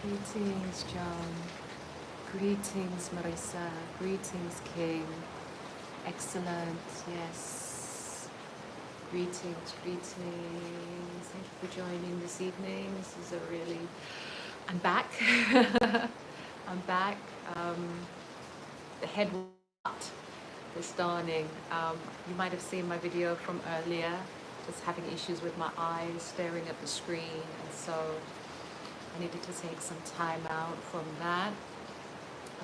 Greetings, John. Greetings, Marissa. Greetings, King. Excellent. Yes. Greetings, greetings. Thank you for joining this evening. This is a really... I'm back. I'm back. The head this dawning. You might have seen my video from earlier, just having issues with my eyes, staring at the screen, and so I needed to take some time out from that.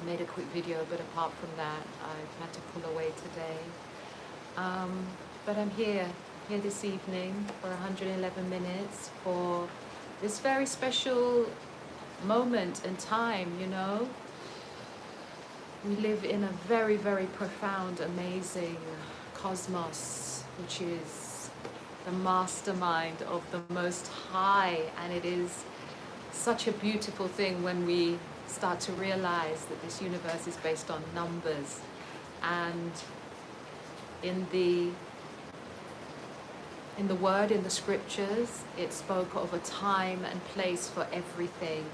I made a quick video, but apart from that, I've had to pull away today. But I'm here this evening for 111 minutes for this very special moment and time, you know. We live in a very, very profound, amazing cosmos, which is the mastermind of the Most High, and it is such a beautiful thing when we start to realize that this universe is based on numbers. And in the word, in the scriptures, it spoke of a time and place for everything.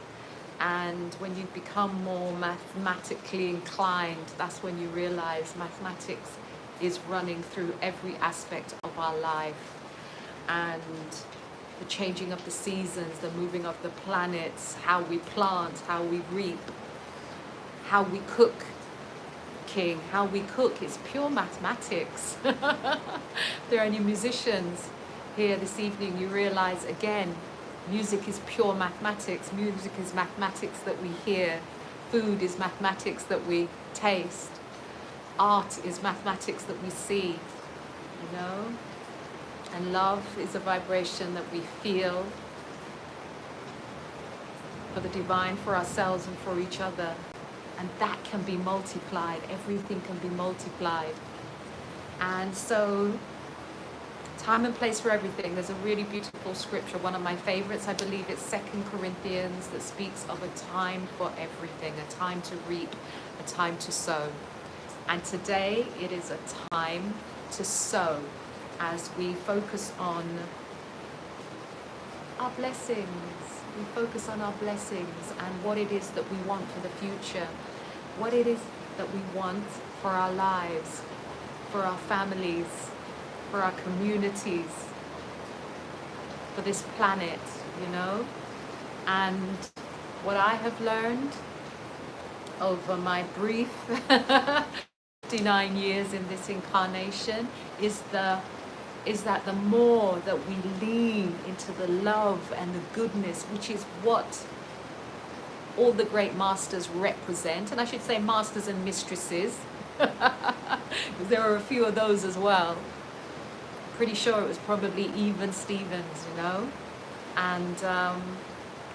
And when you become more mathematically inclined, that's when you realize mathematics is running through every aspect of our life. And the changing of the seasons, the moving of the planets, how we plant, how we reap, how we cook, King, how we cook is pure mathematics. If there are any musicians here this evening, you realize again, music is pure mathematics. Music is mathematics that we hear. Food is mathematics that we taste. Art is mathematics that we see, you know? And love is a vibration that we feel for the divine, for ourselves and for each other. And that can be multiplied. Everything can be multiplied. And so, time and place for everything. There's a really beautiful scripture, one of my favorites. I believe it's 2 Corinthians, that speaks of a time for everything, a time to reap, a time to sow. And today it is a time to sow as we focus on our blessings. We focus on our blessings and what it is that we want for the future, what it is that we want for our lives, for our families, for our communities, for this planet, you know. And what I have learned over my brief 59 years in this incarnation is that the more that we lean into the love and the goodness, which is what all the great masters represent, and I should say masters and mistresses, because there are a few of those as well. Pretty sure it was probably even Stevens, you know. And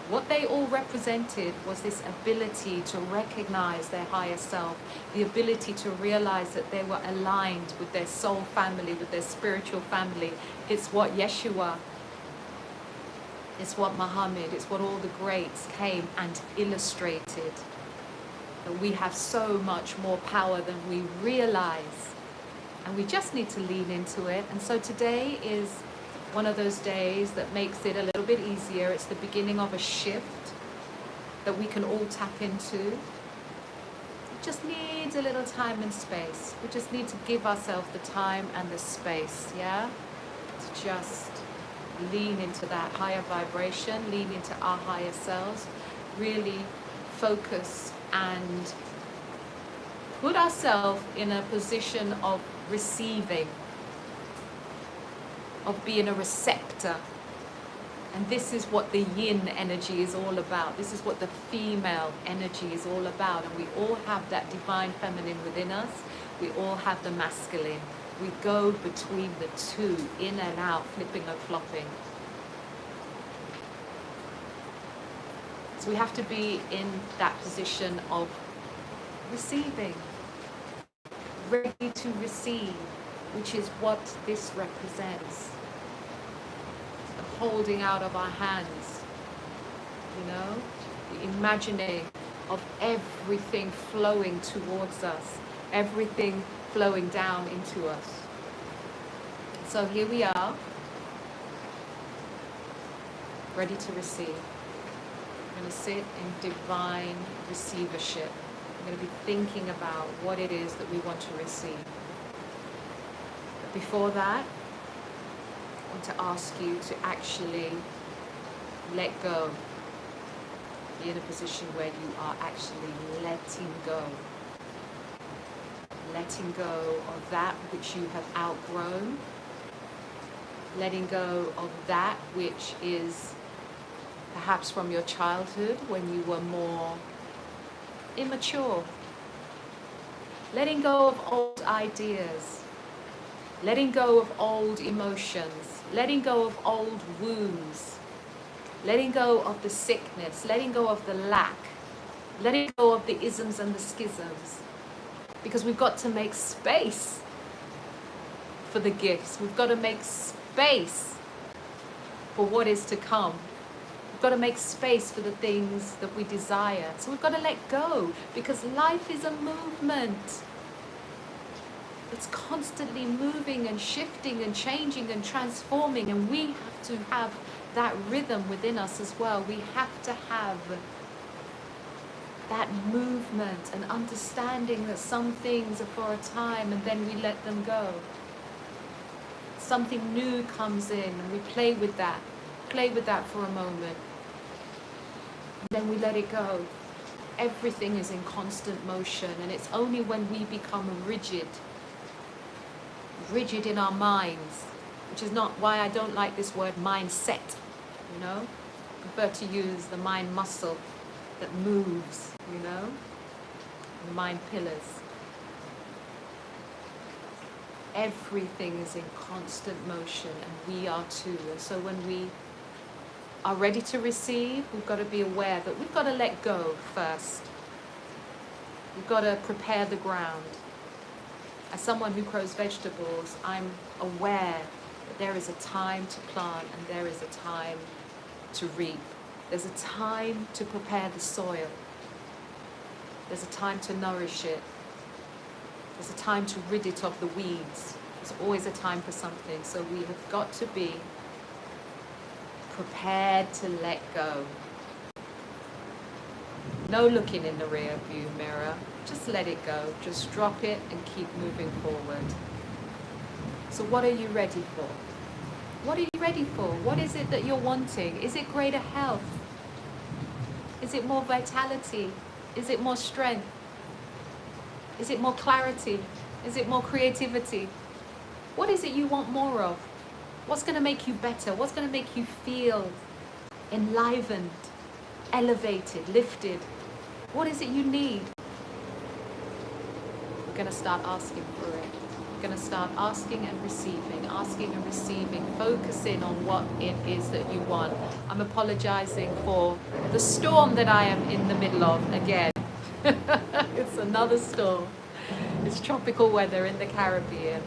what they all represented was this ability to recognize their higher self, the ability to realize that they were aligned with their soul family, with their spiritual family. It's what Yeshua, it's what Muhammad, it's what all the greats came and illustrated. That we have so much more power than we realize. And we just need to lean into it. And so today is one of those days that makes it a little bit easier. It's the beginning of a shift that we can all tap into. It just needs a little time and space. We just need to give ourselves the time and the space, yeah? To just lean into that higher vibration, lean into our higher selves, really focus and put ourselves in a position of receiving, of being a receptor. And this is what the yin energy is all about. This is what the female energy is all about. And we all have that divine feminine within us. We all have the masculine. We go between the two, in and out, flipping and flopping. So we have to be in that position of receiving, ready to receive, which is what this represents. The holding out of our hands, you know, the imagining of everything flowing towards us, everything flowing down into us. So here we are, ready to receive. We're going to sit in divine receivership. We're going to be thinking about what it is that we want to receive. But before that, I want to ask you to actually let go. Be in a position where you are actually letting go. Letting go of that which you have outgrown. Letting go of that which is perhaps from your childhood when you were more immature. Letting go of old ideas. Letting go of old emotions. Letting go of old wounds. Letting go of the sickness. Letting go of the lack. Letting go of the isms and the schisms. Because we've got to make space for the gifts. We've got to make space for what is to come. We've got to make space for the things that we desire. So we've got to let go, because life is a movement. It's constantly moving and shifting and changing and transforming, and we have to have that rhythm within us as well. We have to have that movement and understanding that some things are for a time and then we let them go. Something new comes in and we play with that for a moment. And then we let it go. Everything is in constant motion, and it's only when we become rigid in our minds, which is not why I don't like this word mindset, you know. I prefer to use the mind muscle that moves, you know, the mind pillars. Everything is in constant motion, and we are too. And so when we are ready to receive, we've got to be aware that we've got to let go first. We've got to prepare the ground. As someone who grows vegetables, I'm aware that there is a time to plant and there is a time to reap. There's a time to prepare the soil. There's a time to nourish it. There's a time to rid it of the weeds. There's always a time for something. So we have got to be prepared to let go. No looking in the rear view mirror. Just let it go. Just drop it and keep moving forward. So what are you ready for? What are you ready for? What is it that you're wanting? Is it greater health? Is it more vitality? Is it more strength? Is it more clarity? Is it more creativity? What is it you want more of? What's going to make you better? What's going to make you feel enlivened, elevated, lifted? What is it you need? We're going to start asking for it. We're going to start asking and receiving, focusing on what it is that you want. I'm apologizing for the storm that I am in the middle of again. It's another storm. It's tropical weather in the Caribbean.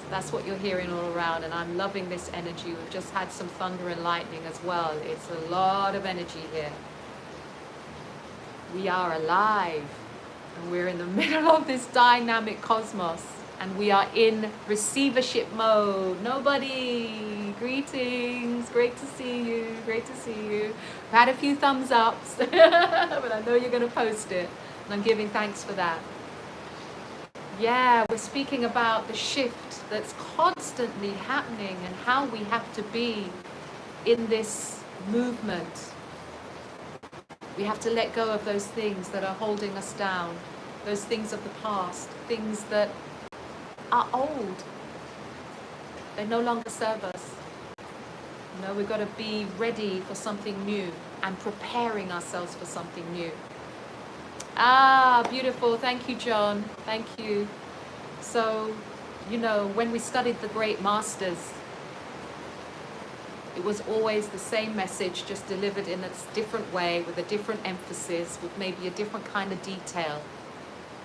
So that's what you're hearing all around, and I'm loving this energy. We've just had some thunder and lightning as well. It's a lot of energy here. We are alive, and we're in the middle of this dynamic cosmos, and we are in receivership mode. Nobody, greetings, great to see you, I've had a few thumbs ups, but I know you're going to post it, and I'm giving thanks for that. Yeah, we're speaking about the shift that's constantly happening and how we have to be in this movement. We have to let go of those things that are holding us down, those things of the past, things that are old. They no longer serve us. You know, we've got to be ready for something new and preparing ourselves for something new. Ah, beautiful. Thank you, John. Thank you. So, you know, when we studied the great masters, it was always the same message, just delivered in a different way, with a different emphasis, with maybe a different kind of detail.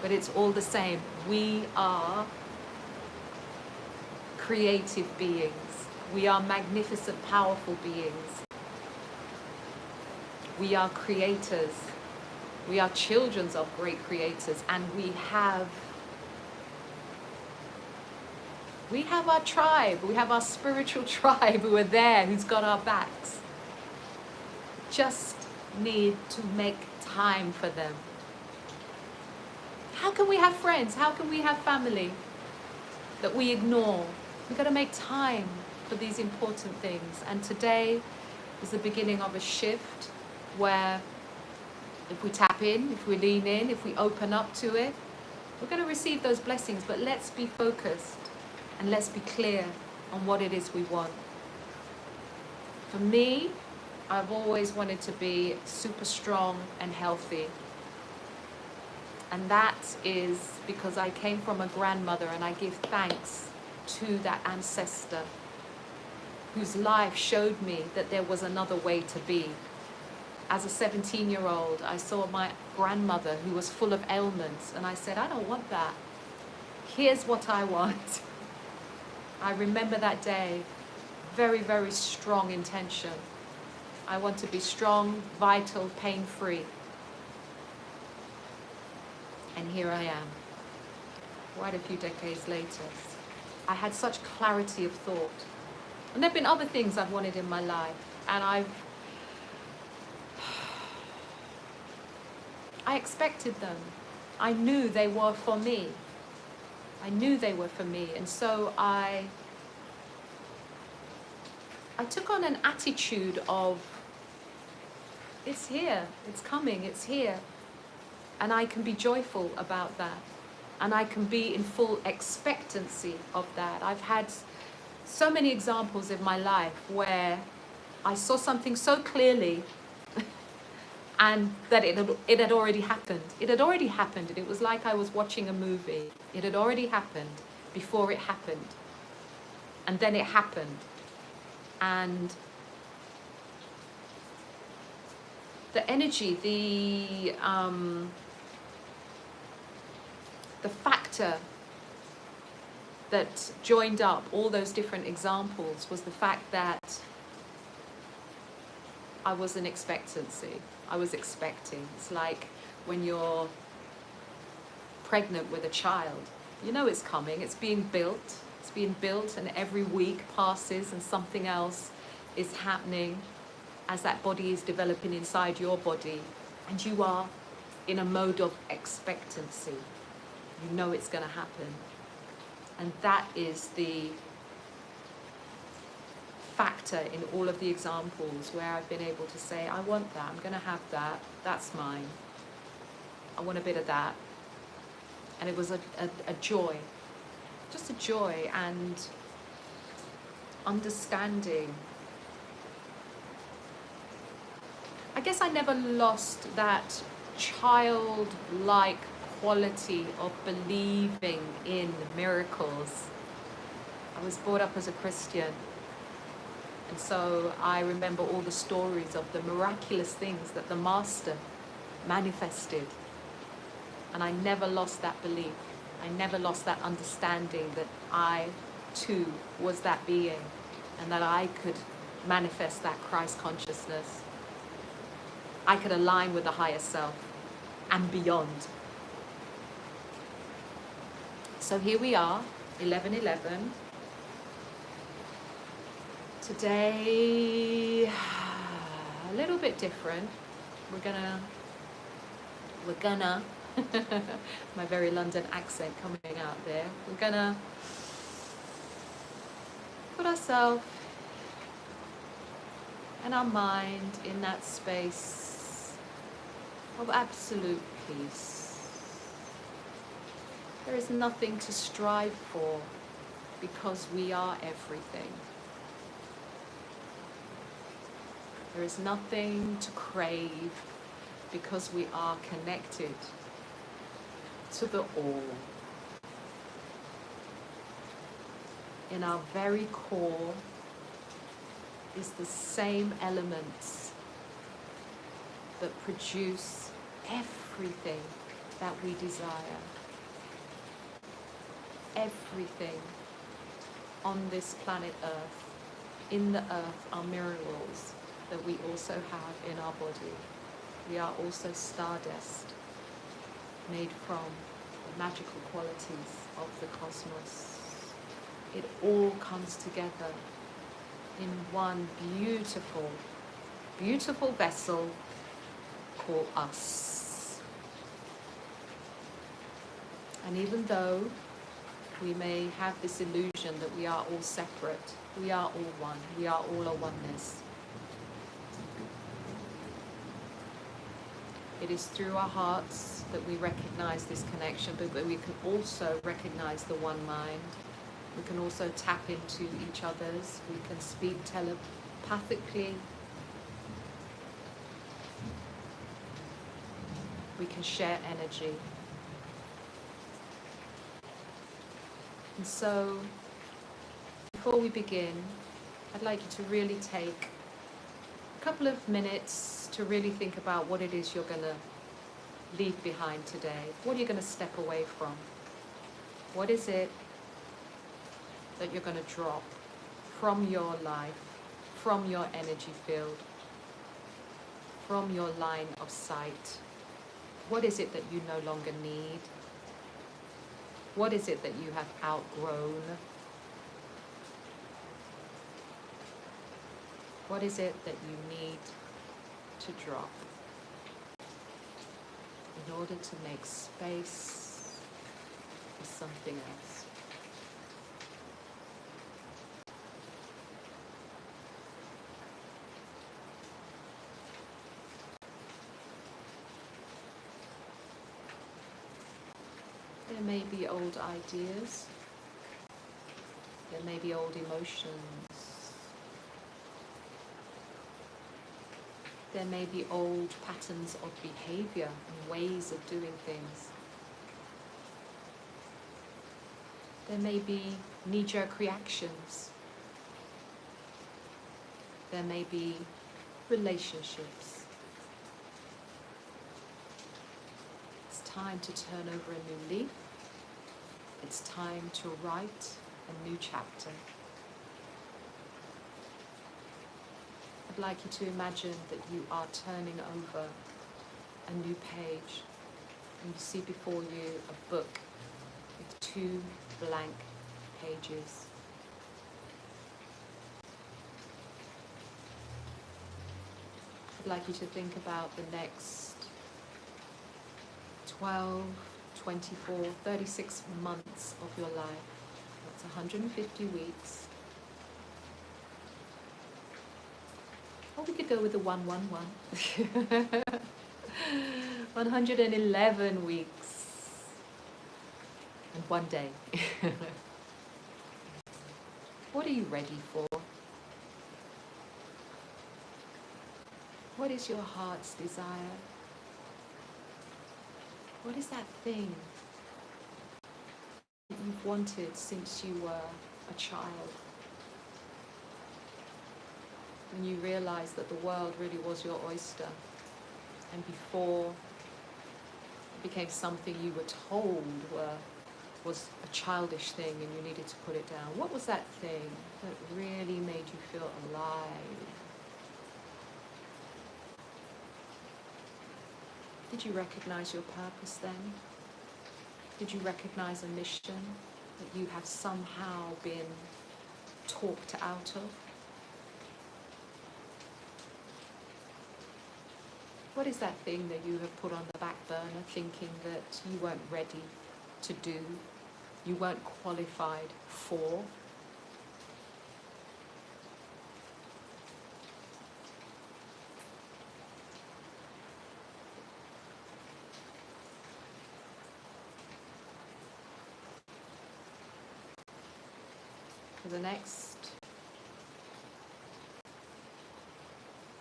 But it's all the same. We are creative beings. We are magnificent, powerful beings. We are creators. We are children of great creators, and we have our tribe. We have our spiritual tribe who are there, who's got our backs. Just need to make time for them. How can we have friends? How can we have family that we ignore? We've got to make time for these important things. And today is the beginning of a shift where if we tap in, if we lean in, if we open up to it, we're going to receive those blessings. But let's be focused and let's be clear on what it is we want. For me, I've always wanted to be super strong and healthy. And that is because I came from a grandmother, and I give thanks to that ancestor whose life showed me that there was another way to be. As a 17-year-old, I saw my grandmother who was full of ailments, and I said, I don't want that. Here's what I want. I remember that day, very, very strong intention. I want to be strong, vital, pain-free. And here I am, quite a few decades later. I had such clarity of thought. And there have been other things I've wanted in my life, and I expected them. I knew they were for me. I knew they were for me. And so I took on an attitude of, it's here, it's coming, it's here. And I can be joyful about that. And I can be in full expectancy of that. I've had so many examples in my life where I saw something so clearly and that it had already happened. It had already happened, and it was like I was watching a movie. It had already happened before it happened. And then it happened. And the energy, the factor that joined up all those different examples was the fact that I was in expectancy. I was expecting. It's like when you're pregnant with a child. You know it's coming. It's being built. It's being built, and every week passes and something else is happening as that body is developing inside your body, and you are in a mode of expectancy. You know it's going to happen. And that is the factor in all of the examples where I've been able to say, I want that, I'm going to have that, that's mine. I want a bit of that. And it was a joy, just a joy and understanding. I guess I never lost that childlike quality of believing in miracles. I was brought up as a Christian, and so I remember all the stories of the miraculous things that the Master manifested, and I never lost that belief. I never lost that understanding that I too was that being, and that I could manifest that Christ consciousness. I could align with the higher self and beyond. So here we are, 11/11. Today, a little bit different. We're gonna, my very London accent coming out there. We're gonna put ourselves and our mind in that space of absolute peace. There is nothing to strive for because we are everything. There is nothing to crave because we are connected to the all. In our very core is the same elements that produce everything that we desire. Everything on this planet Earth, in the earth, are minerals that we also have in our body. We are also stardust, made from the magical qualities of the cosmos. It all comes together in one beautiful, beautiful vessel call us. And even though we may have this illusion that we are all separate, we are all one, we are all a oneness. It is through our hearts that we recognize this connection, but we can also recognize the one mind. We can also tap into each other's. We can speak telepathically. We can share energy. And so, before we begin, I'd like you to really take a couple of minutes to really think about what it is you're going to leave behind today. What are you going to step away from? What is it that you're going to drop from your life, from your energy field, from your line of sight? What is it that you no longer need? What is it that you have outgrown? What is it that you need to drop in order to make space for something else? There may be old ideas, there may be old emotions, there may be old patterns of behavior and ways of doing things. There may be knee-jerk reactions. There may be relationships. It's time to turn over a new leaf. It's time to write a new chapter. I'd like you to imagine that you are turning over a new page and you see before you a book with 2 blank pages. I'd like you to think about the next 12, 24, 36 months of your life. That's 150 weeks. Or we could go with the 111. 111 weeks and 1 day. What are you ready for? What is your heart's desire? What is that thing that you've wanted since you were a child? When you realized that the world really was your oyster, and before it became something you were told was a childish thing and you needed to put it down. What was that thing that really made you feel alive? Did you recognize your purpose then? Did you recognize a mission that you have somehow been talked out of? What is that thing that you have put on the back burner thinking that you weren't ready to do, you weren't qualified for? For the next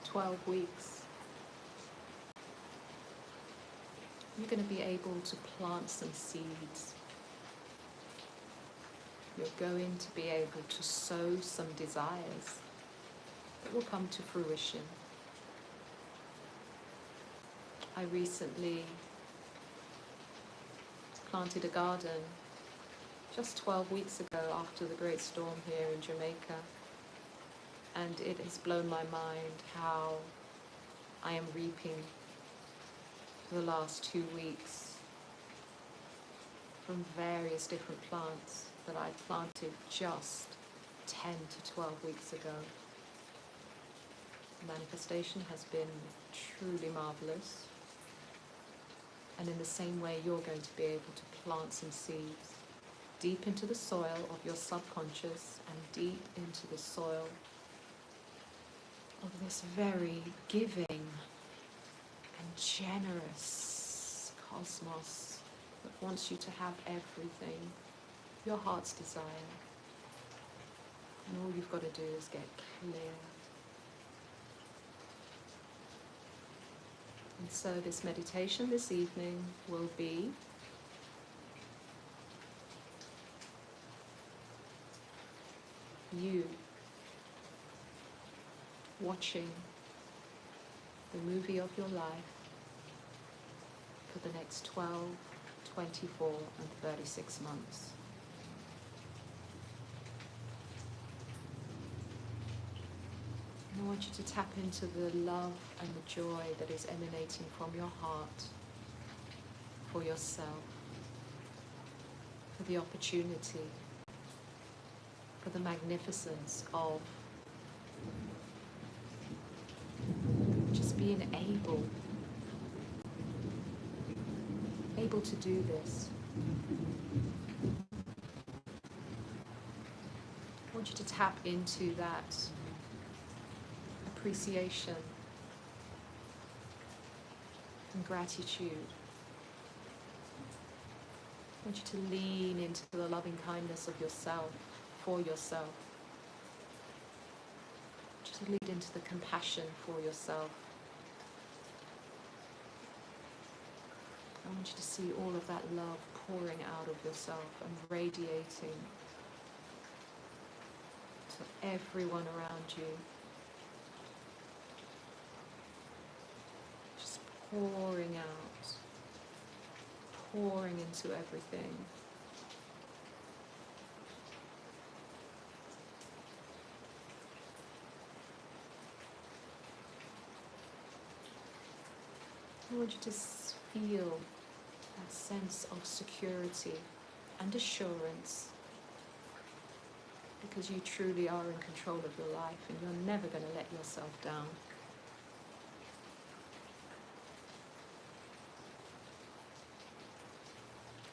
12 weeks, you're going to be able to plant some seeds. You're going to be able to sow some desires that will come to fruition. I recently planted a garden just 12 weeks ago after the great storm here in Jamaica, and it has blown my mind how I am reaping for the last 2 weeks from various different plants that I planted just 10 to 12 weeks ago. The manifestation has been truly marvelous. And in the same way, you're going to be able to plant some seeds deep into the soil of your subconscious and deep into the soil of this very giving and generous cosmos that wants you to have everything, your heart's desire. And all you've got to do is get clear. And so this meditation this evening will be you watching the movie of your life for the next 12, 24, and 36 months. And I want you to tap into the love and the joy that is emanating from your heart for yourself, for the opportunity, for the magnificence of just being able to do this. I want you to tap into that appreciation and gratitude. I want you to lean into the loving kindness of yourself, for yourself. Just lean into the compassion for yourself. I want you to see all of that love pouring out of yourself and radiating to everyone around you. Just pouring out, pouring into everything. I want you to feel that sense of security and assurance, because you truly are in control of your life and you're never going to let yourself down.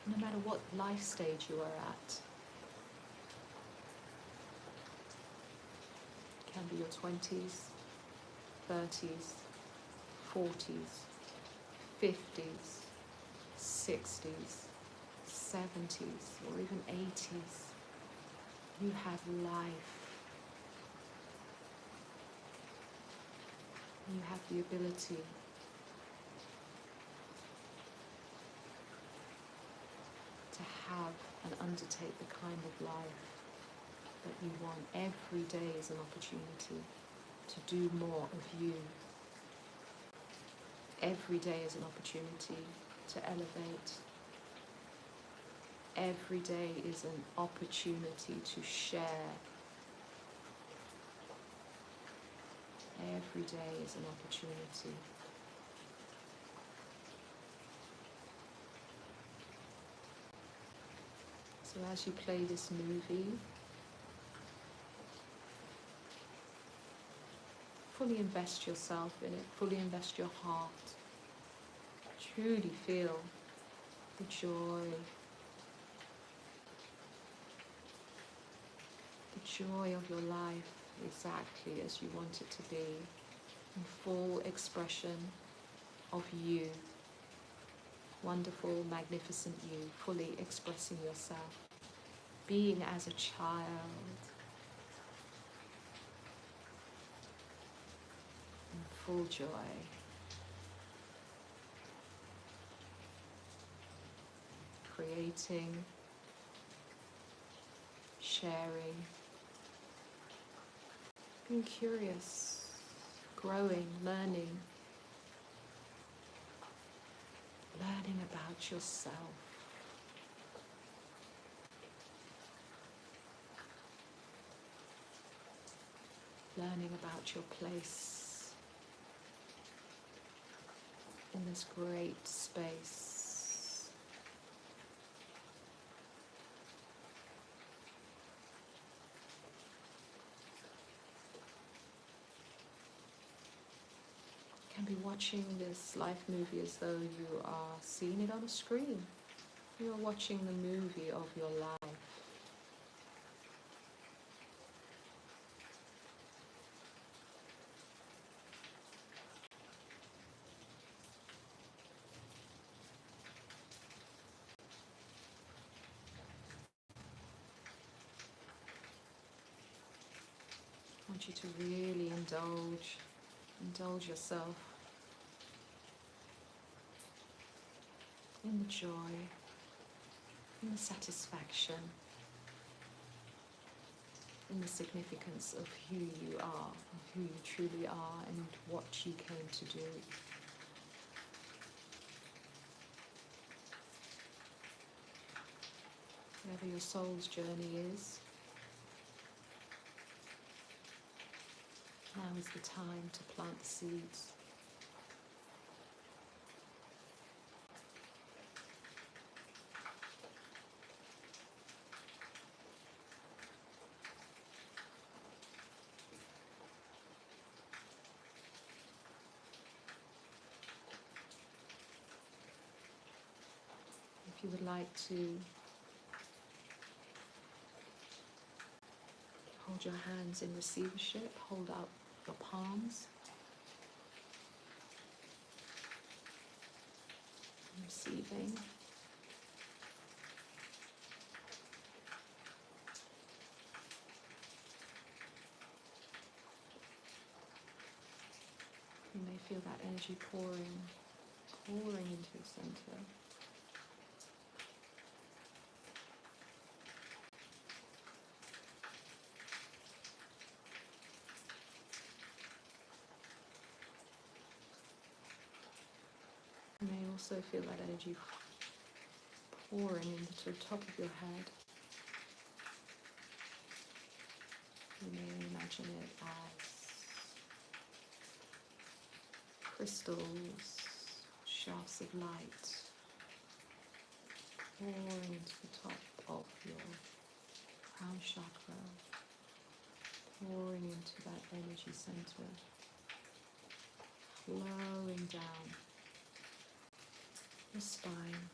No matter what life stage you are at, it can be your 20s, 30s, 40s, 50s, 60s, 70s, or even 80s. You have life. You have the ability to have and undertake the kind of life that you want. Every day is an opportunity to do more of you. Every day is an opportunity to elevate. Every day is an opportunity to share. Every day is an opportunity. So as you play this movie, fully invest yourself in it, fully invest your heart. Truly feel the joy, of your life exactly as you want it to be, in full expression of you, wonderful, magnificent you, fully expressing yourself, being as a child, in full joy. Creating, sharing, being curious, growing, learning about yourself. Learning about your place in this great space. be watching this life movie as though you are seeing it on a screen. You are watching the movie of your life. I want you to really indulge yourself in the joy, in the satisfaction, in the significance of who you are, of who you truly are, and what you came to do. Whatever your soul's journey is, now is the time to plant the seeds. If you would like to hold your hands in receivership, hold out your palms, receiving. You may feel that energy pouring into your center. You may also feel that energy pouring into the top of your head. You may imagine it as crystals, shafts of light pouring into the top of your crown chakra, pouring into that energy center, flowing down your spine,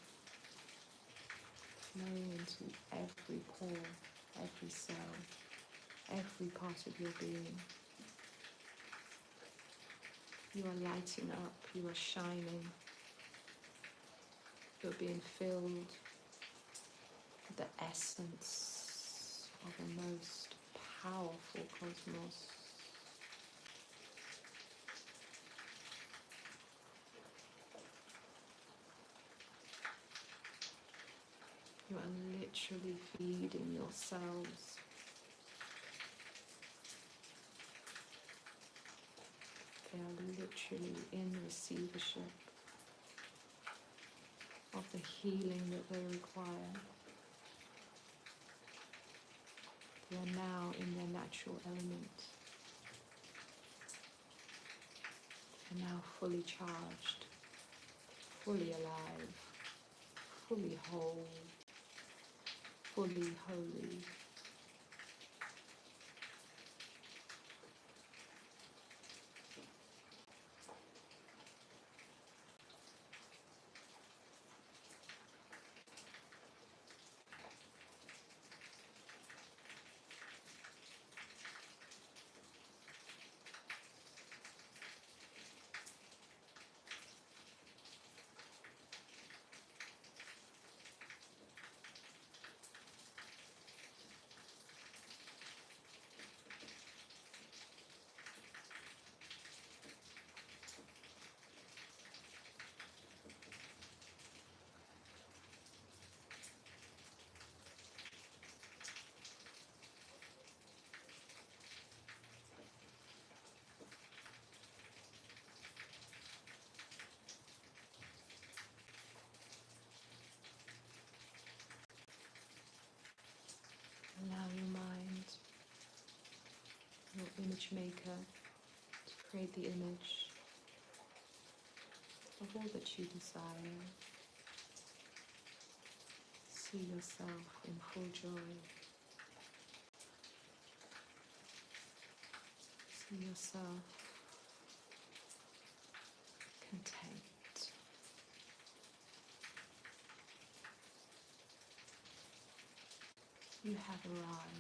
flowing into every pore, every cell, every part of your being. You are lighting up, you are shining, you're being filled with the essence of the most powerful cosmos. You are literally feeding yourselves. They are literally in receivership of the healing that they require. They are now in their natural element. They are now fully charged, fully alive, fully whole, fully holy. Allow your mind, your image maker, to create the image of all that you desire. See yourself in full joy. See yourself have arrived.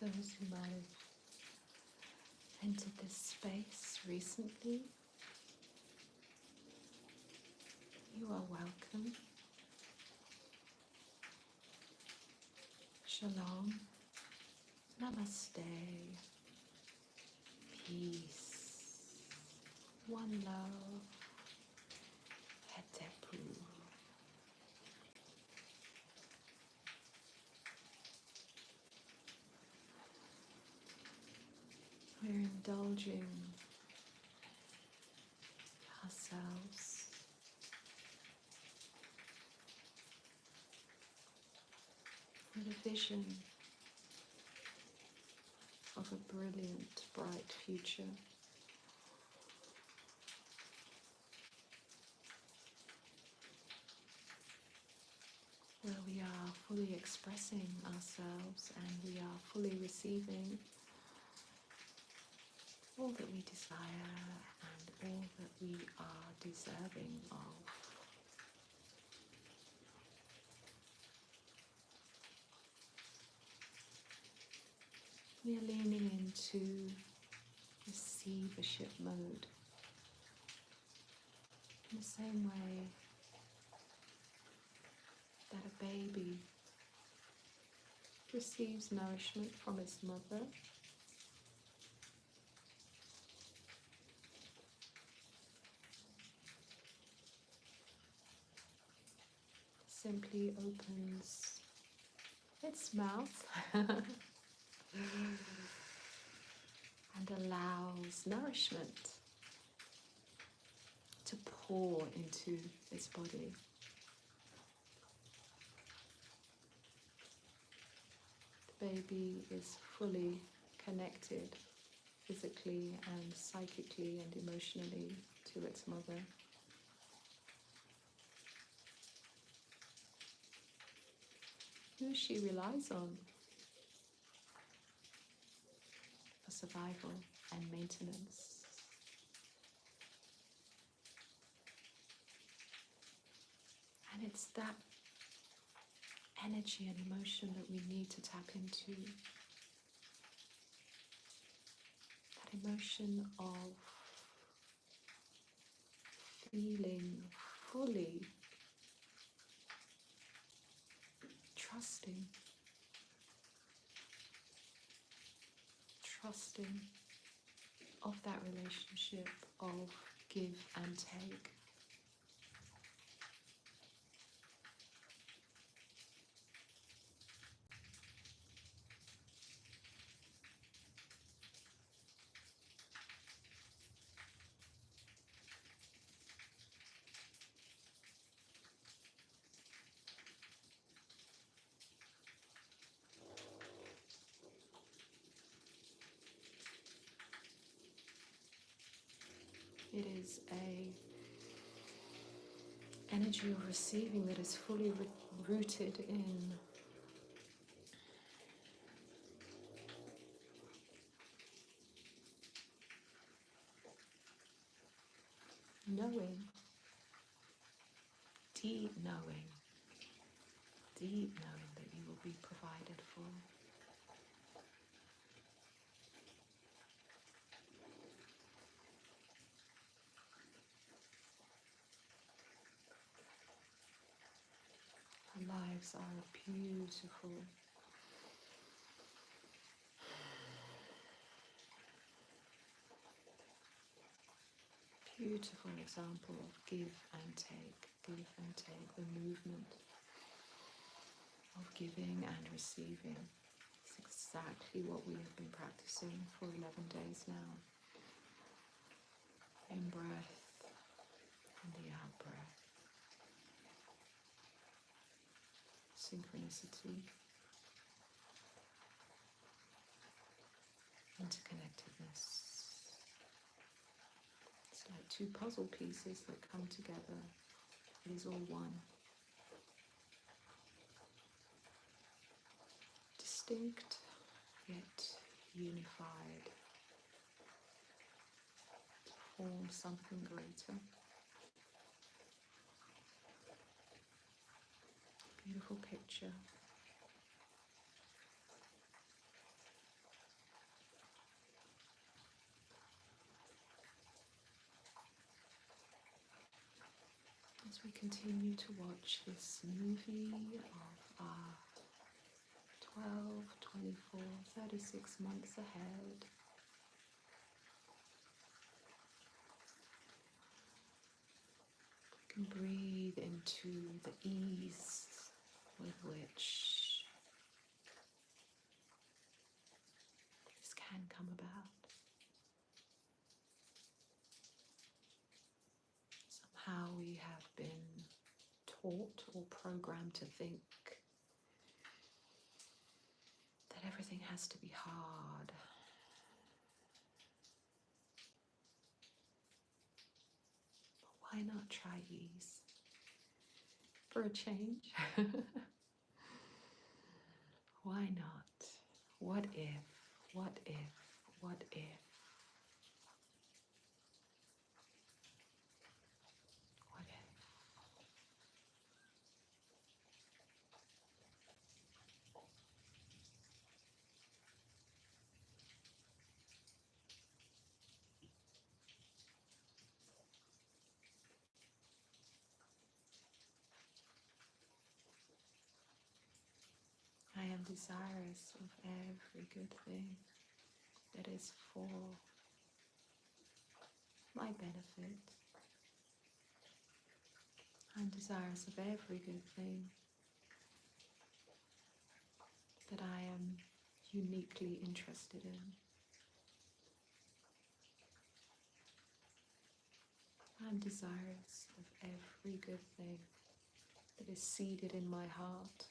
Those who might have entered this space recently You are welcome. Shalom. Namaste. Peace. One love. Hetepu. We're indulging ourselves with a vision of a brilliant, bright future where we are fully expressing ourselves and we are fully receiving all that we desire and all that we are deserving of. We are leaning into receivership mode in the same way that a baby receives nourishment from its mother. Simply opens its mouth and allows nourishment to pour into its body. The baby is fully connected physically and psychically and emotionally to its mother. Who she relies on for survival and maintenance. And it's that energy and emotion that we need to tap into. That emotion of feeling fully trusting of that relationship of give and take. It is a energy of receiving that is fully rooted in knowing, deep knowing, deep knowing that you will be provided for. Our lives are a beautiful example of give and take, the movement of giving and receiving. It's exactly what we have been practicing for 11 days now. In breath and the out breath. Synchronicity, interconnectedness. It's like two puzzle pieces that come together. It is all one. Distinct, yet unified. To form something greater. Beautiful picture. As we continue to watch this movie of our 12, 24, 36 months ahead. You can breathe into the ease with which this can come about. Somehow we have been taught or programmed to think that everything has to be hard. But why not try ease for a change? Why not? What if? What if? What if? What if? I am desirous of every good thing that is for my benefit. I'm desirous of every good thing that I am uniquely interested in. I'm desirous of every good thing that is seated in my heart.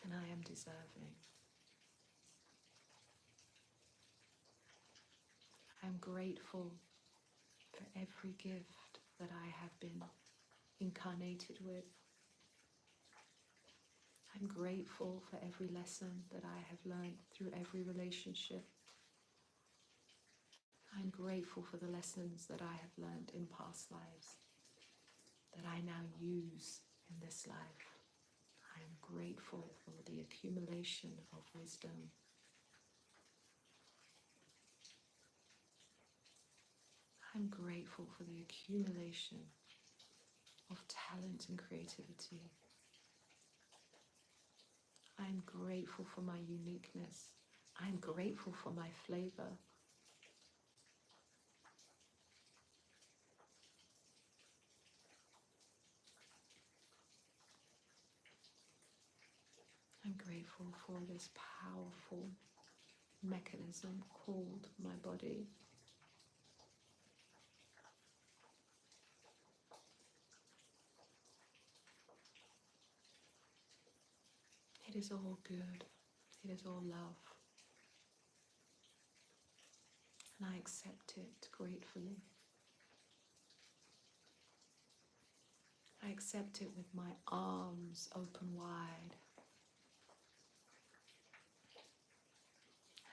And I am deserving. I am grateful for every gift that I have been incarnated with. I'm grateful for every lesson that I have learned through every relationship. I'm grateful for the lessons that I have learned in past lives that I now use in this life. I am grateful for the accumulation of wisdom. I'm grateful for the accumulation of talent and creativity. I'm grateful for my uniqueness. I'm grateful for my flavor. I'm grateful for this powerful mechanism called my body. It is all good. It is all love. And I accept it gratefully. I accept it with my arms open wide.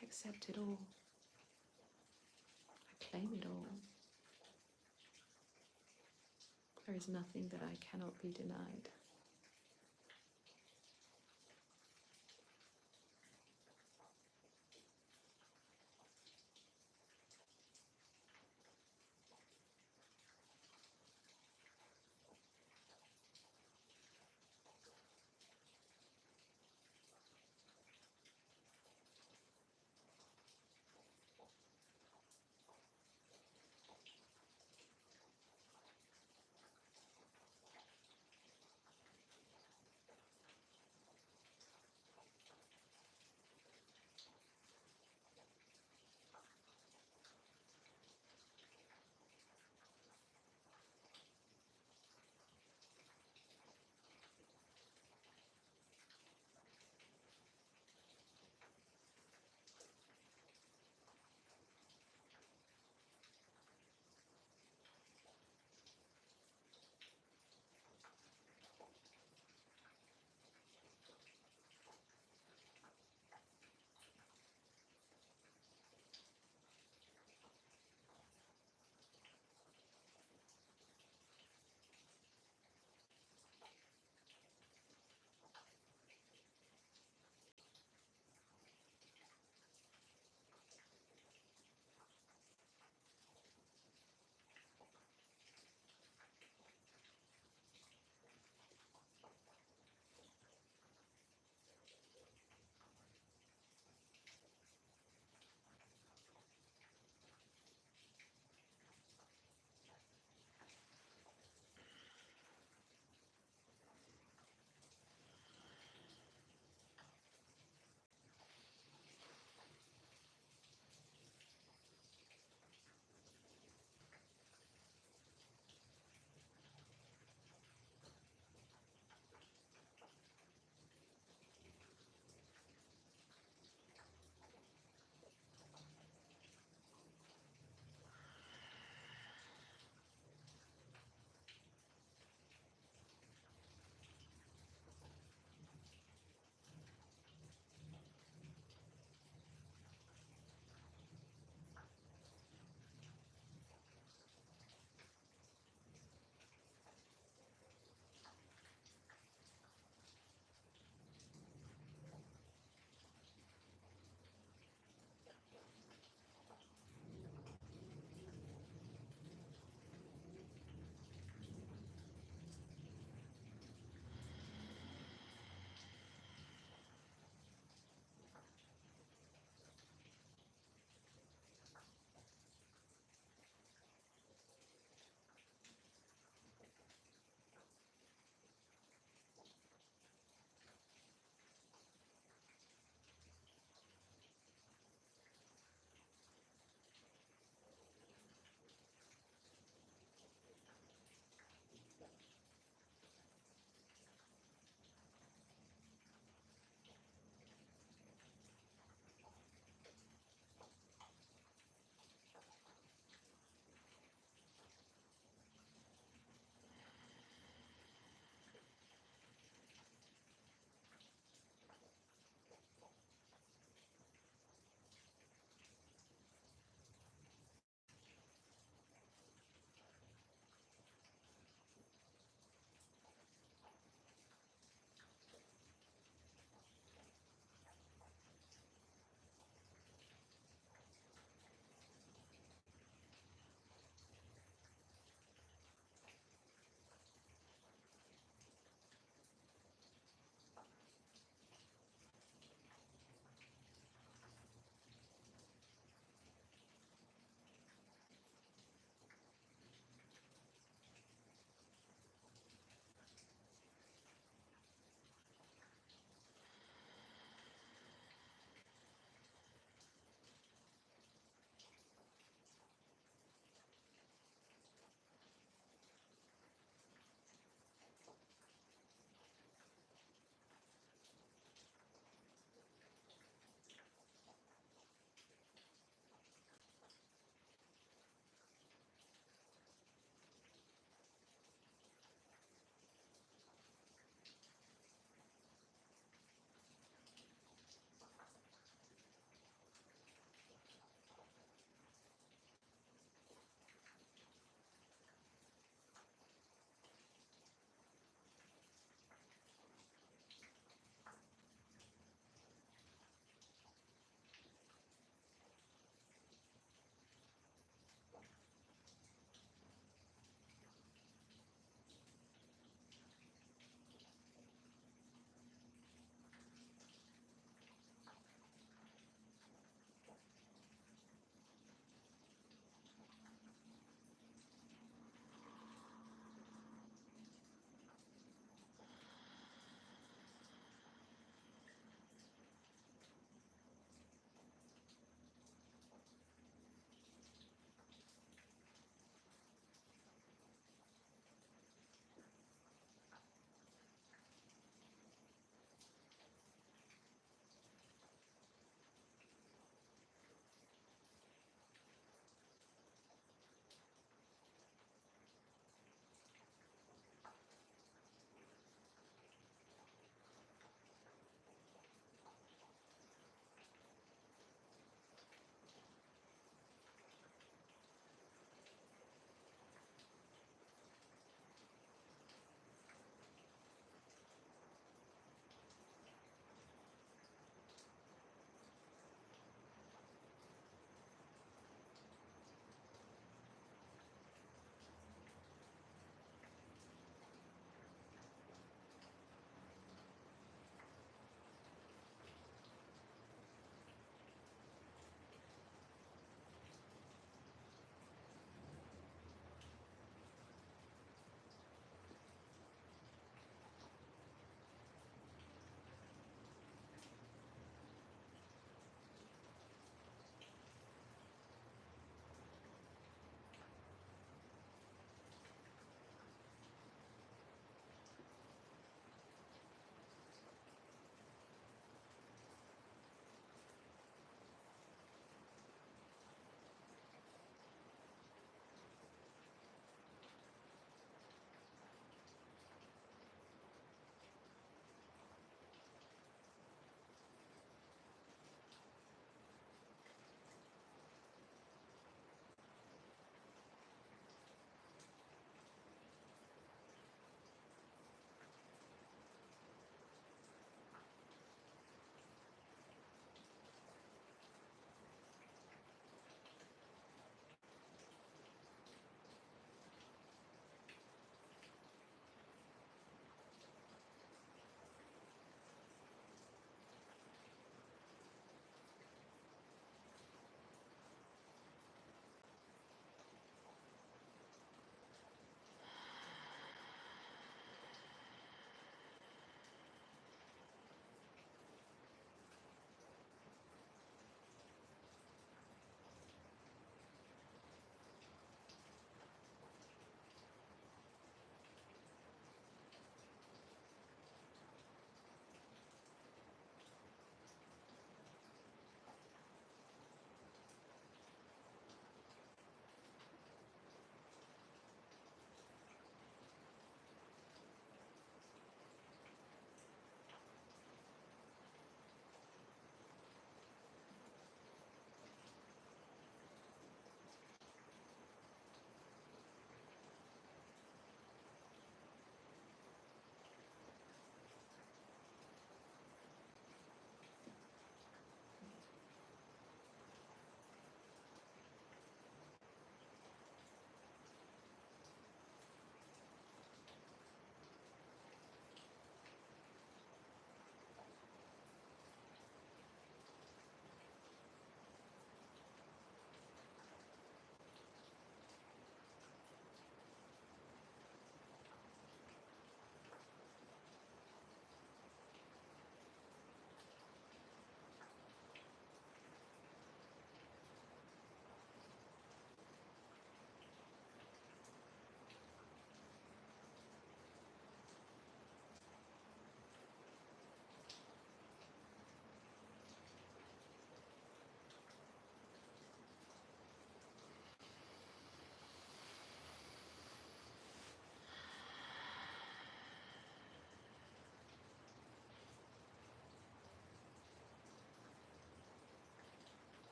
I accept it all. I claim it all. There is nothing that I cannot be denied.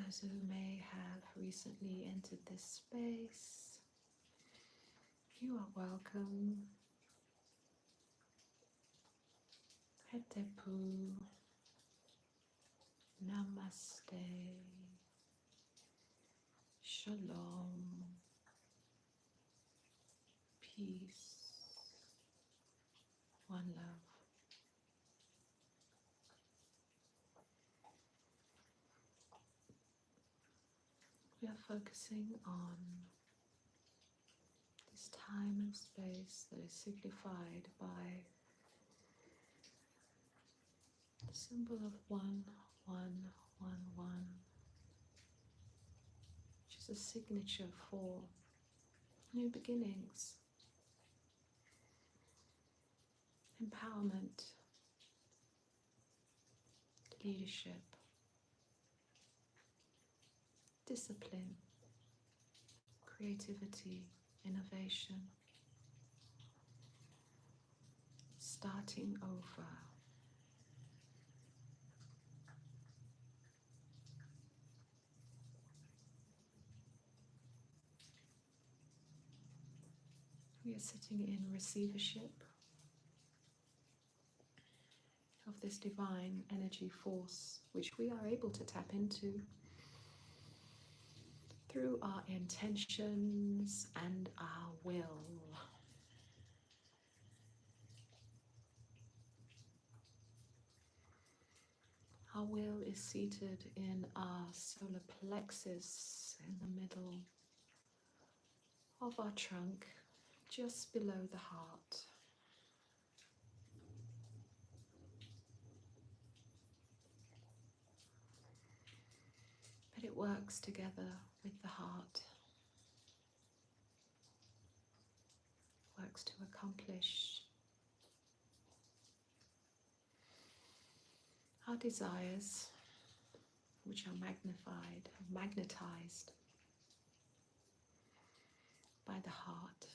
Those who may have recently entered this space, you are welcome. Hetepu, Namaste, Shalom, peace, one love. We are focusing on this time and space that is signified by the symbol of 1111, which is a signature for new beginnings, empowerment, leadership, discipline, creativity, innovation, starting over. We are sitting in receivership of this divine energy force, which we are able to tap into through our intentions and our will. Our will is seated in our solar plexus in the middle of our trunk, just below the heart. But it works together with the heart, works to accomplish our desires, which are magnified, magnetized by the heart.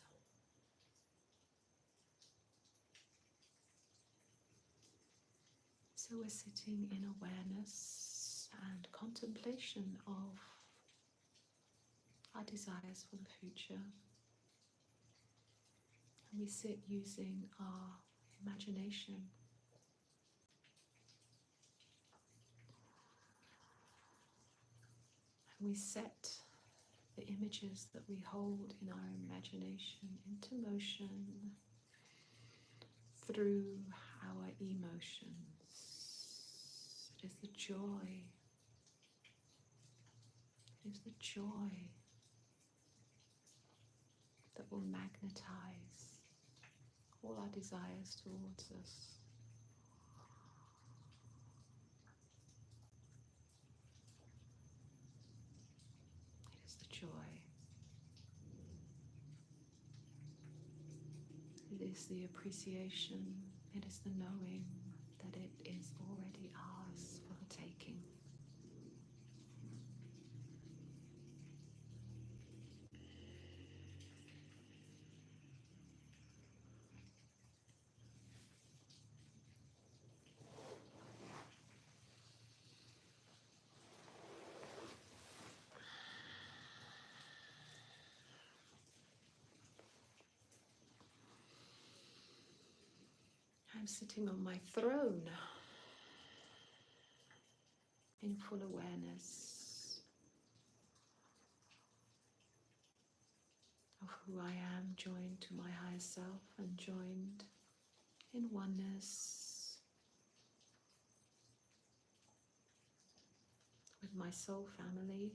So we're sitting in awareness and contemplation of our desires for the future. And we sit using our imagination. And we set the images that we hold in our imagination into motion through our emotions. It is the joy. It is the joy that will magnetize all our desires towards us. It is the joy. It is the appreciation. It is the knowing that it is already ours for the taking. I'm sitting on my throne in full awareness of who I am, joined to my higher self and joined in oneness with my soul family.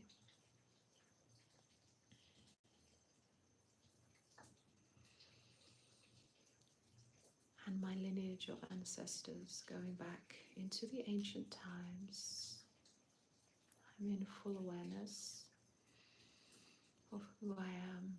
And my lineage of ancestors going back into the ancient times. I'm in full awareness of who I am.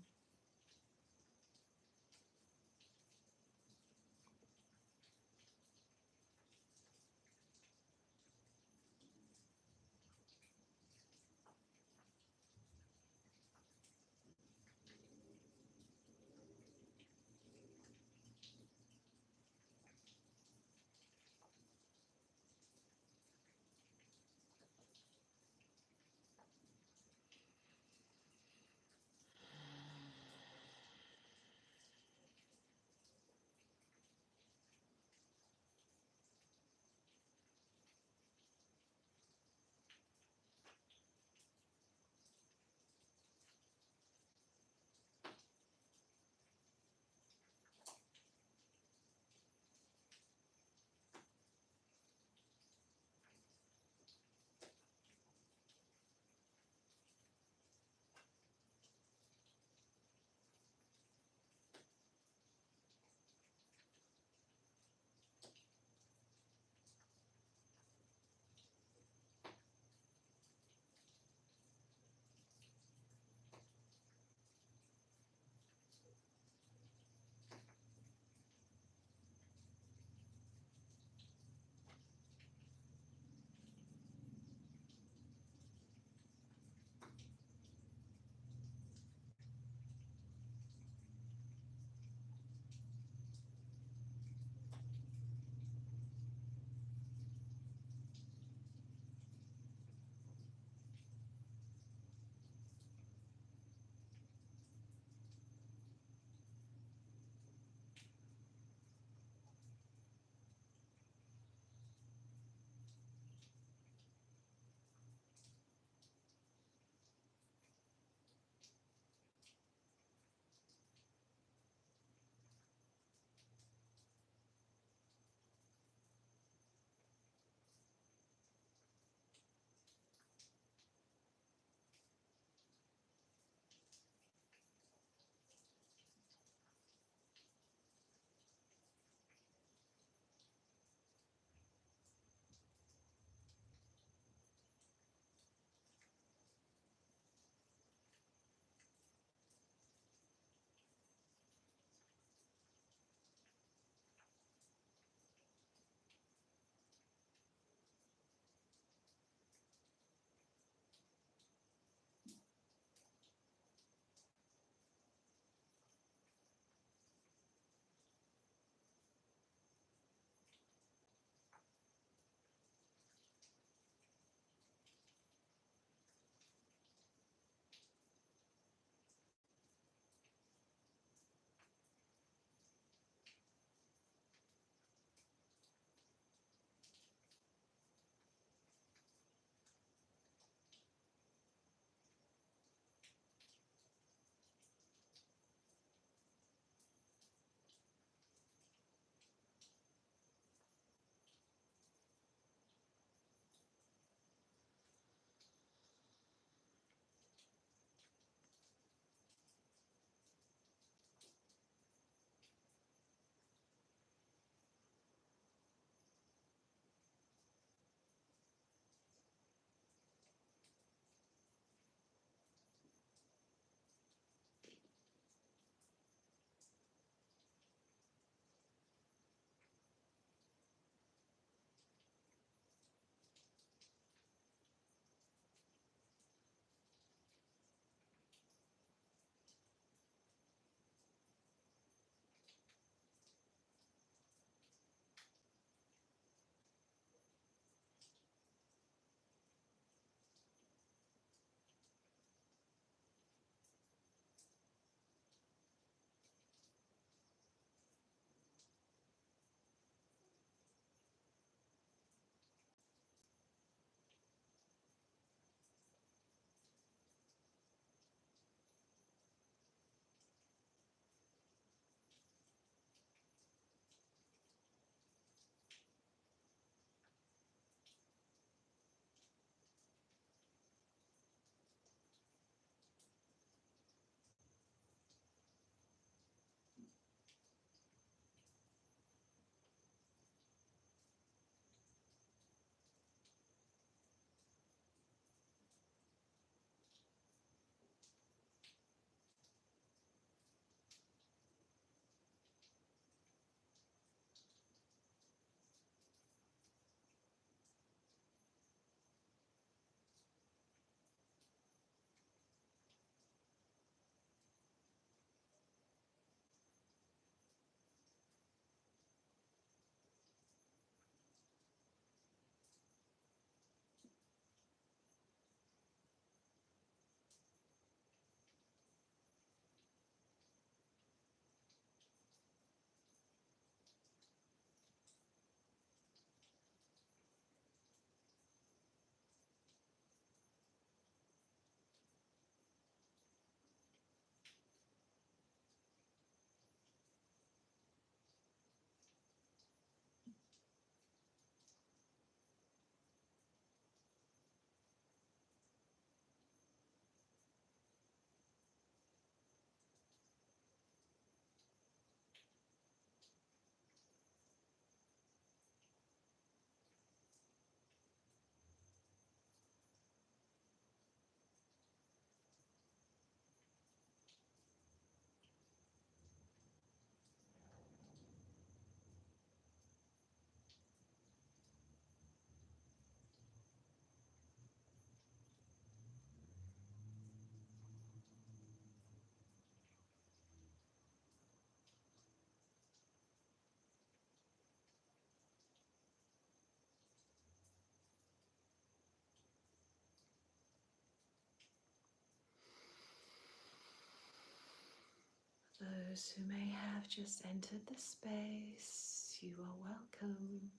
those who may have just entered the space, you are welcome.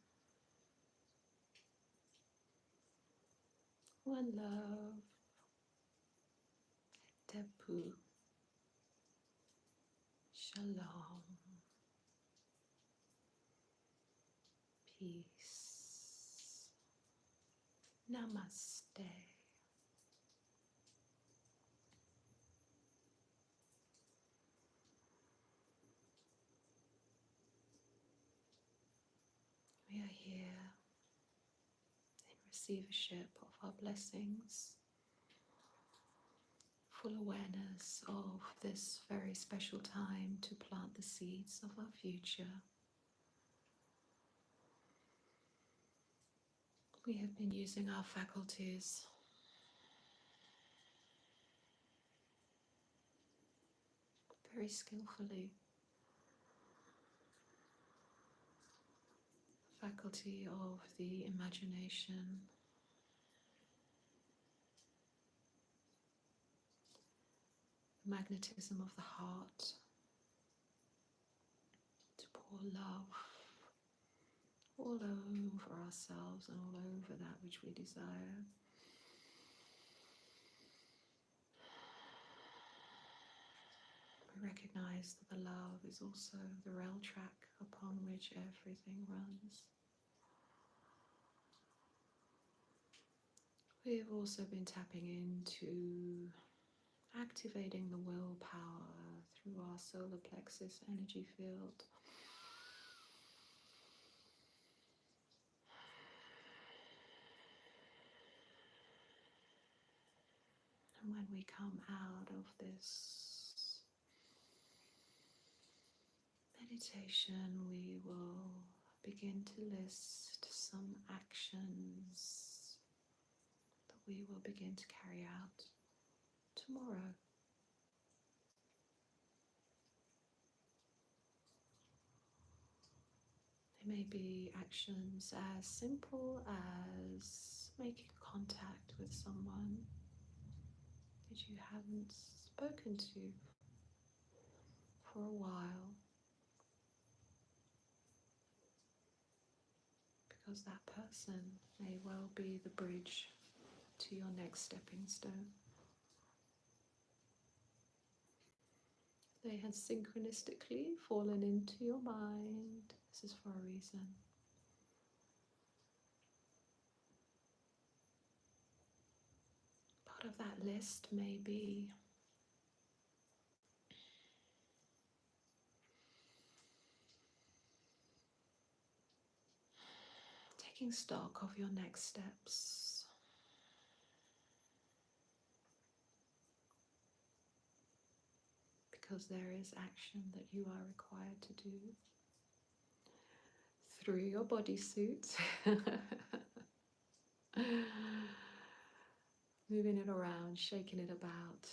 One love, Tepu, Shalom, peace, Namaste. We are here in receivership of our blessings, full awareness of this very special time to plant the seeds of our future. We have been using our faculties very skillfully. Faculty of the imagination, the magnetism of the heart, to pour love all over ourselves and all over that which we desire. We recognize that the love is also the rail track upon which everything runs. We have also been tapping into activating the willpower through our solar plexus energy field. And when we come out of this meditation, we will begin to list some actions that we will begin to carry out tomorrow. They may be actions as simple as making contact with someone that you haven't spoken to for a while, because that person may well be the bridge to your next stepping stone. They had synchronistically fallen into your mind. This is for a reason. Part of that list may be taking stock of your next steps. Because there is action that you are required to do through your bodysuit. Moving it around, shaking it about,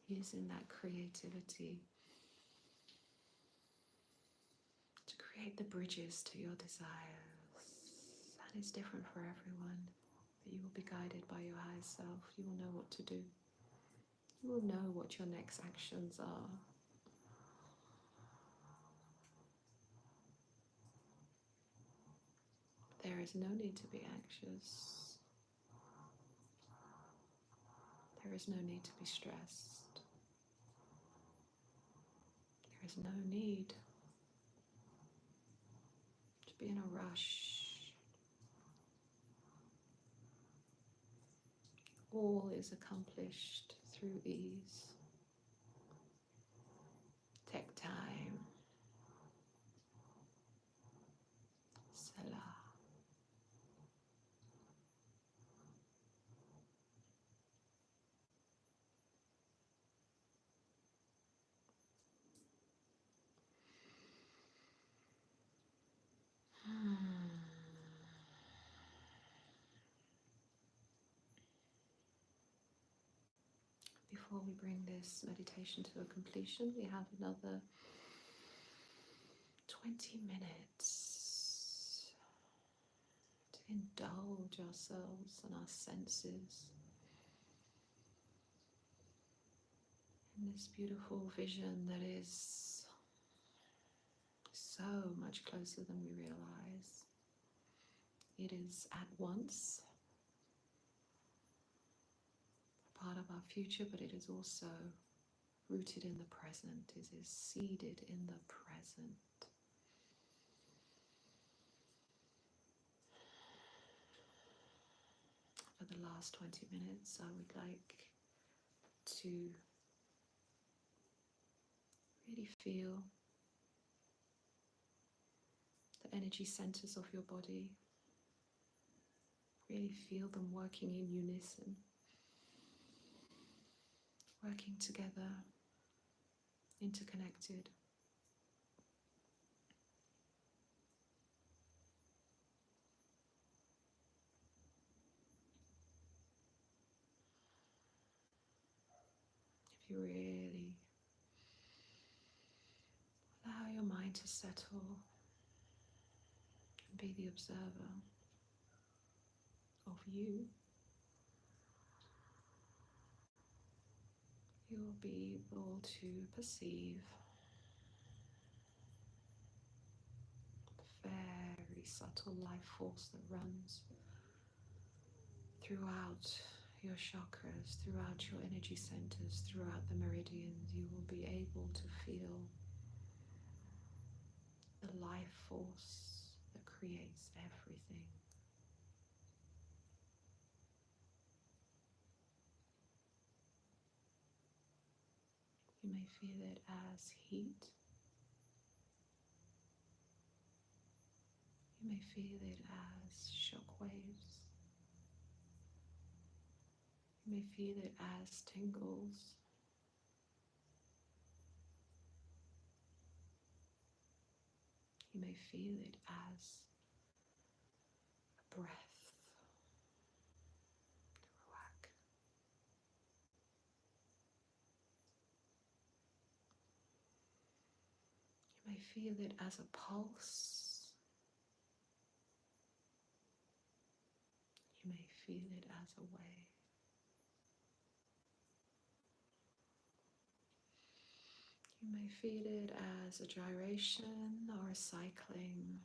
using that creativity to create the bridges to your desires. That is different for everyone, but you will be guided by your higher self. You will know what to do. You will know what your next actions are. There is no need to be anxious. There is no need to be stressed. There is no need to be in a rush. All is accomplished through ease. Take time. Selah. Before we bring this meditation to a completion, we have another 20 minutes to indulge ourselves and our senses in this beautiful vision that is so much closer than we realize. It is at once a part of our future, but it is also rooted in the present. It is seated in the present. For the last 20 minutes, I would like to really feel the energy centers of your body. Really feel them working in unison, working together, interconnected. If you really allow your mind to settle and be the observer of you, you will be able to perceive the very subtle life force that runs throughout your chakras, throughout your energy centers, throughout the meridians. You will be able to feel the life force that creates everything. You may feel it as heat. You may feel it as shock waves. You may feel it as tingles. You may feel it as a breath, ruach. You may feel it as a pulse. You may feel it as a wave. You may feel it as a gyration or a cycling.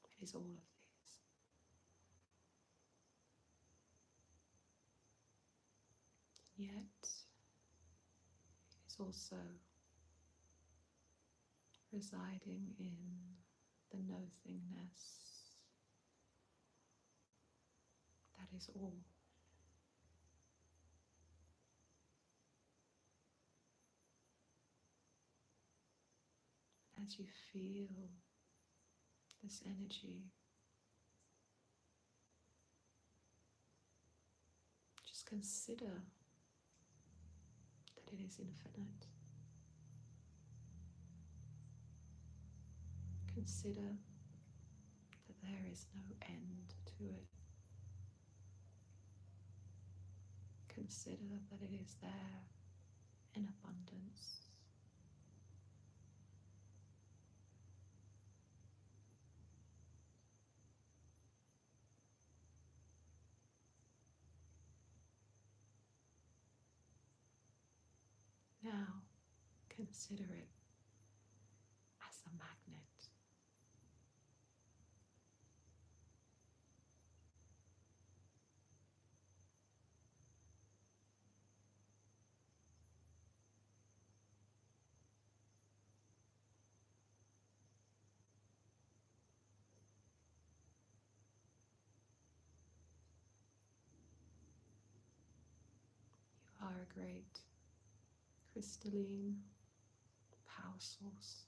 It is all of these. Yet, it is also residing in the nothingness. That is all. As you feel this energy, just consider that it is infinite. Consider that there is no end to it. Consider that it is there in abundance. Now, consider it as a magnet. You are a great crystalline power source.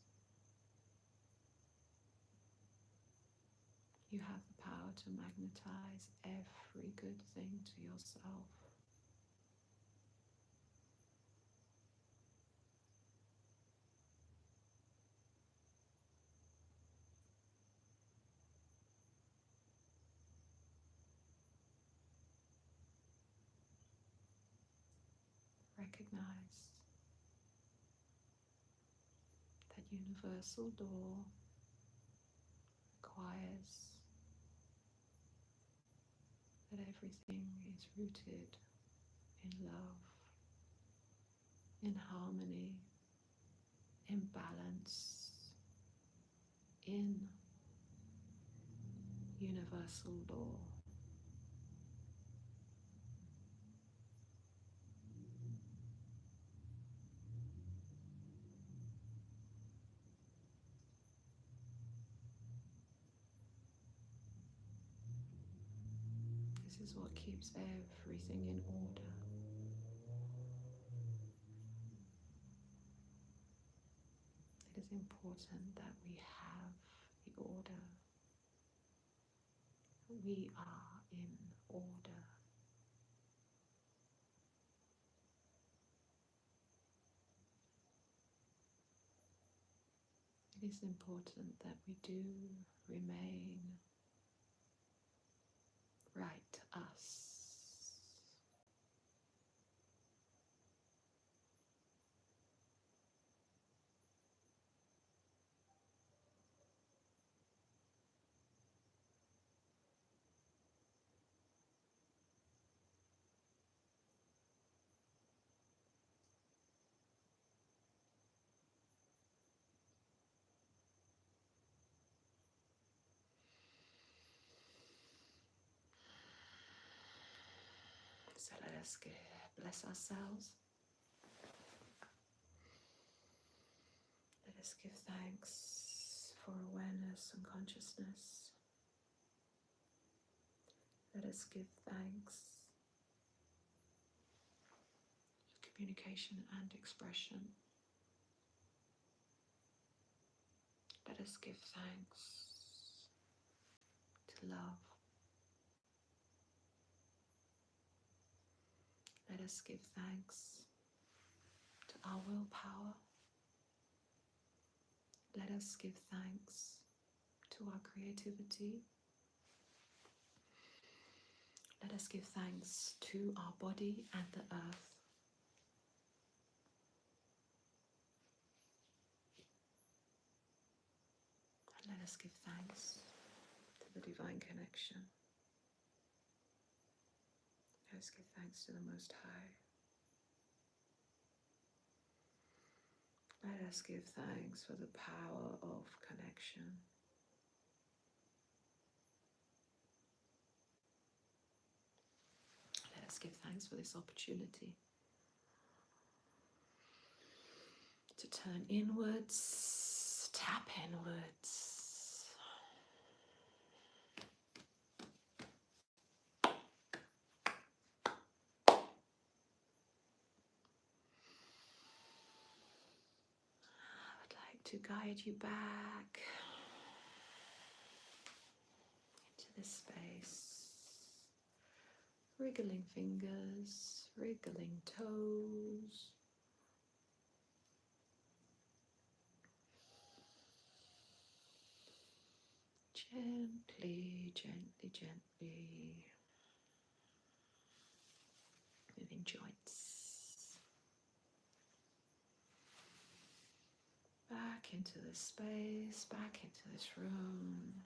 You have the power to magnetize every good thing to yourself. Recognize that universal door requires that everything is rooted in love, in harmony, in balance, in universal law. This is what keeps everything in order. It is important that we have the order. We are in order. It is important that we do remain right us. So let us bless ourselves. Let us give thanks for awareness and consciousness. Let us give thanks for communication and expression. Let us give thanks to love. Let us give thanks to our willpower. Let us give thanks to our creativity. Let us give thanks to our body and the earth. And let us give thanks to the divine connection. Let us give thanks to the Most High. Let us give thanks for the power of connection. Let us give thanks for this opportunity to turn inwards, tap inwards. I would like to guide you back into this space. Wriggling fingers, wriggling toes. Gently, gently, gently moving joints. Back into this space, back into this room.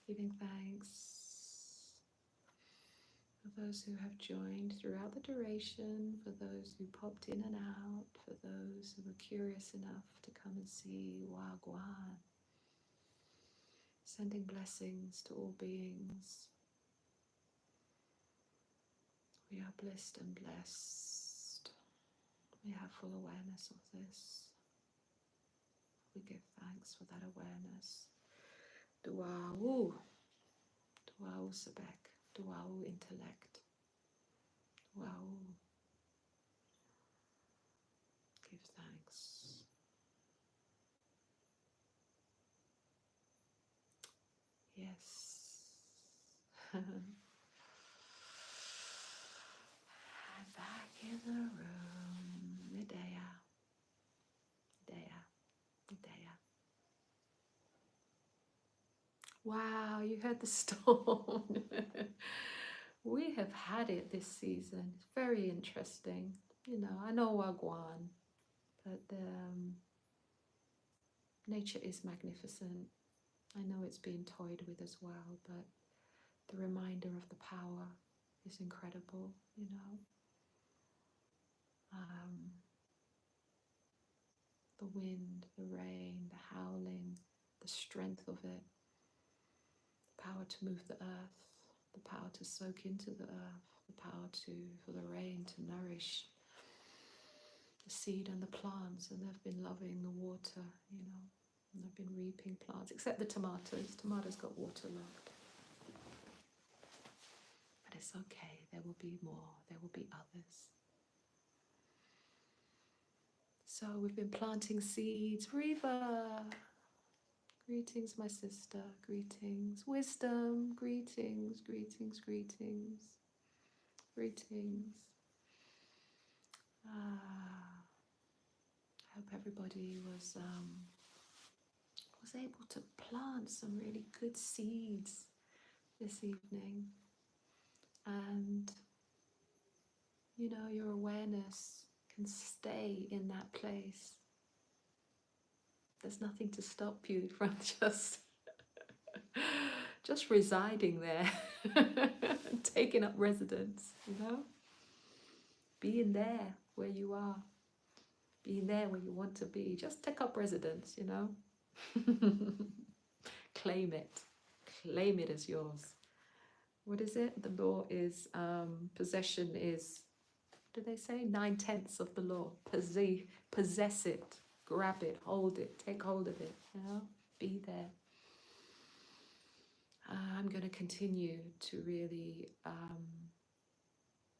Giving thanks for those who have joined throughout the duration, for those who popped in and out, for those who were curious enough to come and see Wagwan. Sending blessings to all beings. We are blessed and blessed. We have full awareness of this. We give thanks for that awareness. Du'a'u. Du'a'u Sebek. Du'a'u intellect. Du'a'u. Give thanks. Yes. And back in the room. Medea. Medea. Medea. Wow, you heard the storm. We have had it this season. It's very interesting. You know, I know Wagwan, but Nature is magnificent. I know it's being toyed with as well, but the reminder of the power is incredible, you know. The wind, the rain, the howling, the strength of it, the power to move the earth, the power to soak into the earth, the power for the rain to nourish the seed and the plants, and they've been loving the water, you know, and they've been reaping plants, except the tomatoes. Tomatoes got waterlogged. But it's okay, there will be more, there will be others. So we've been planting seeds. Riva! Greetings, my sister. Greetings. Wisdom. Greetings, greetings, greetings. Greetings. I hope everybody was able to plant some really good seeds this evening. And, you know, your awareness can stay in that place. There's nothing to stop you from just residing there, taking up residence, you know? Being there where you are, being there where you want to be. Just take up residence, you know? Claim it as yours. What is it? The law is, possession is, what do they say? 9/10 of the law. Possess it, grab it, hold it, take hold of it, you know? Be there. I'm going to continue to really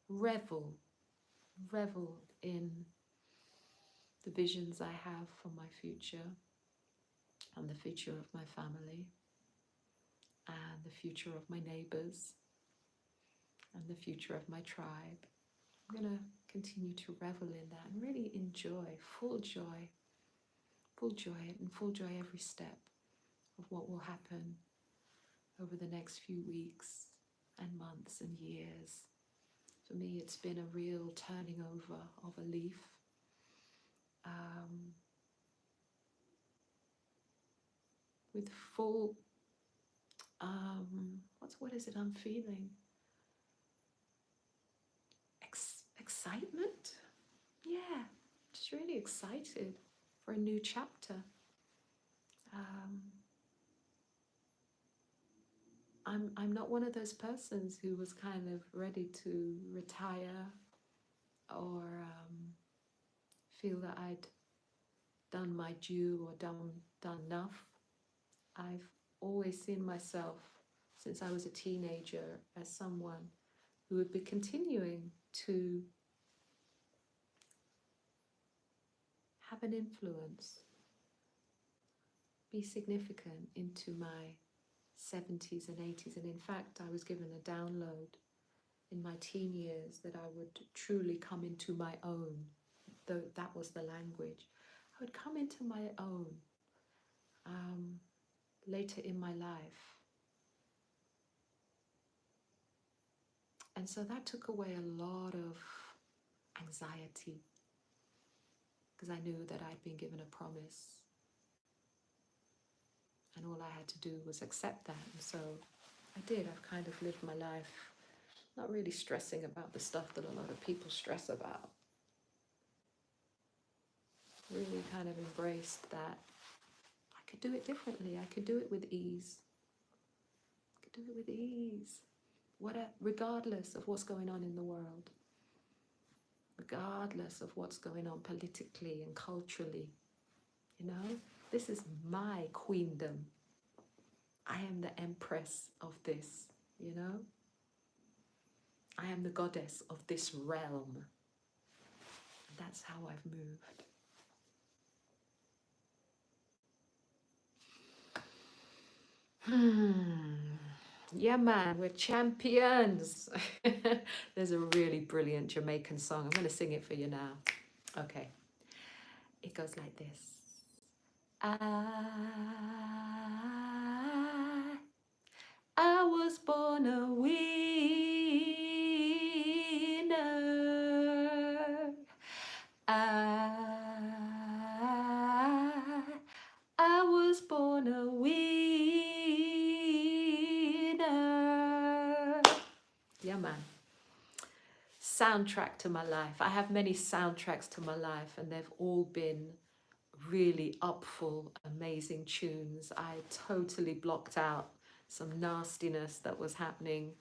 revel in the visions I have for my future and the future of my family and the future of my neighbors and the future of my tribe. I'm going to continue to revel in that and really enjoy, full joy and full joy every step of what will happen over the next few weeks and months and years. For me, it's been a real turning over of a leaf. With full, what is it I'm feeling? Excitement? Yeah, just really excited for a new chapter. I'm not one of those persons who was kind of ready to retire or feel that I'd done my due or done enough. I've always seen myself since I was a teenager as someone who would be continuing to have an influence, be significant into my 70s and 80s. And in fact, I was given a download in my teen years that I would truly come into my own, though that was the language. I would come into my own later in my life. And so that took away a lot of anxiety because I knew that I'd been given a promise. And all I had to do was accept that. And so I did. I've kind of lived my life not really stressing about the stuff that a lot of people stress about. Really kind of embraced that I could do it differently. I could do it with ease. I could do it with ease. Regardless of what's going on in the world. Regardless of what's going on politically and culturally. You know? This is my queendom. I am the empress of this, you know? I am the goddess of this realm. And that's how I've moved. Yeah, man, we're champions. There's a really brilliant Jamaican song. I'm going to sing it for you now. Okay. It goes like this. I was born a winner. I man. Soundtrack to my life. I have many soundtracks to my life, and they've all been really upful, amazing tunes. I totally blocked out some nastiness that was happening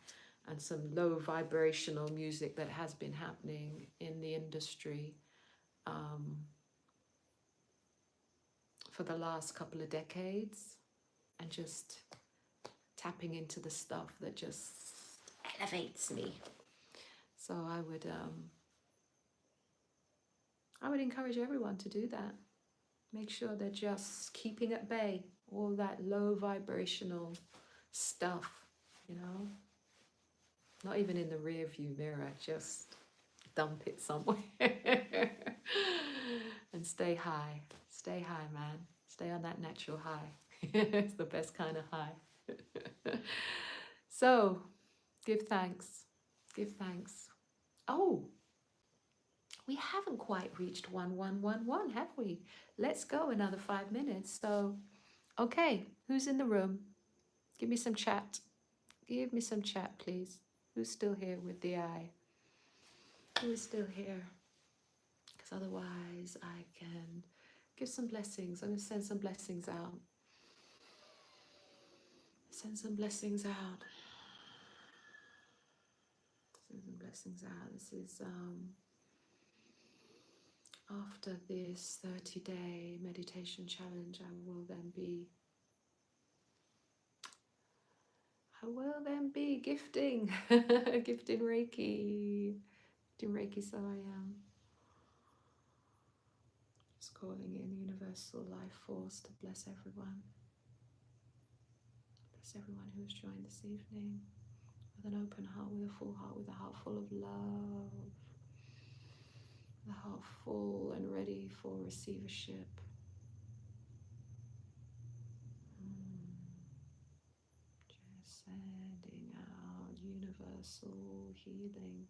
and some low vibrational music that has been happening in the industry for the last couple of decades, and just tapping into the stuff that just elevates me. So I would encourage everyone to do that. Make sure they're just keeping at bay all that low vibrational stuff, you know, not even in the rear view mirror, just dump it somewhere and stay high. Stay high, man. Stay on that natural high. It's the best kind of high. So give thanks. Give thanks. Oh, we haven't quite reached 1111, have we? Let's go another 5 minutes. So, okay, who's in the room? Give me some chat. Give me some chat, please. Who's still here with the eye? Who is still here? Because otherwise I can give some blessings. I'm going to send some blessings out. Send some blessings out. Send some blessings out. This is after this 30-day meditation challenge, I will then be gifting, gifting Reiki, so I am just calling in universal life force to bless everyone who has joined this evening with an open heart, with a full heart, with a heart full of love, the heart full and ready for receivership. Just sending out universal healing.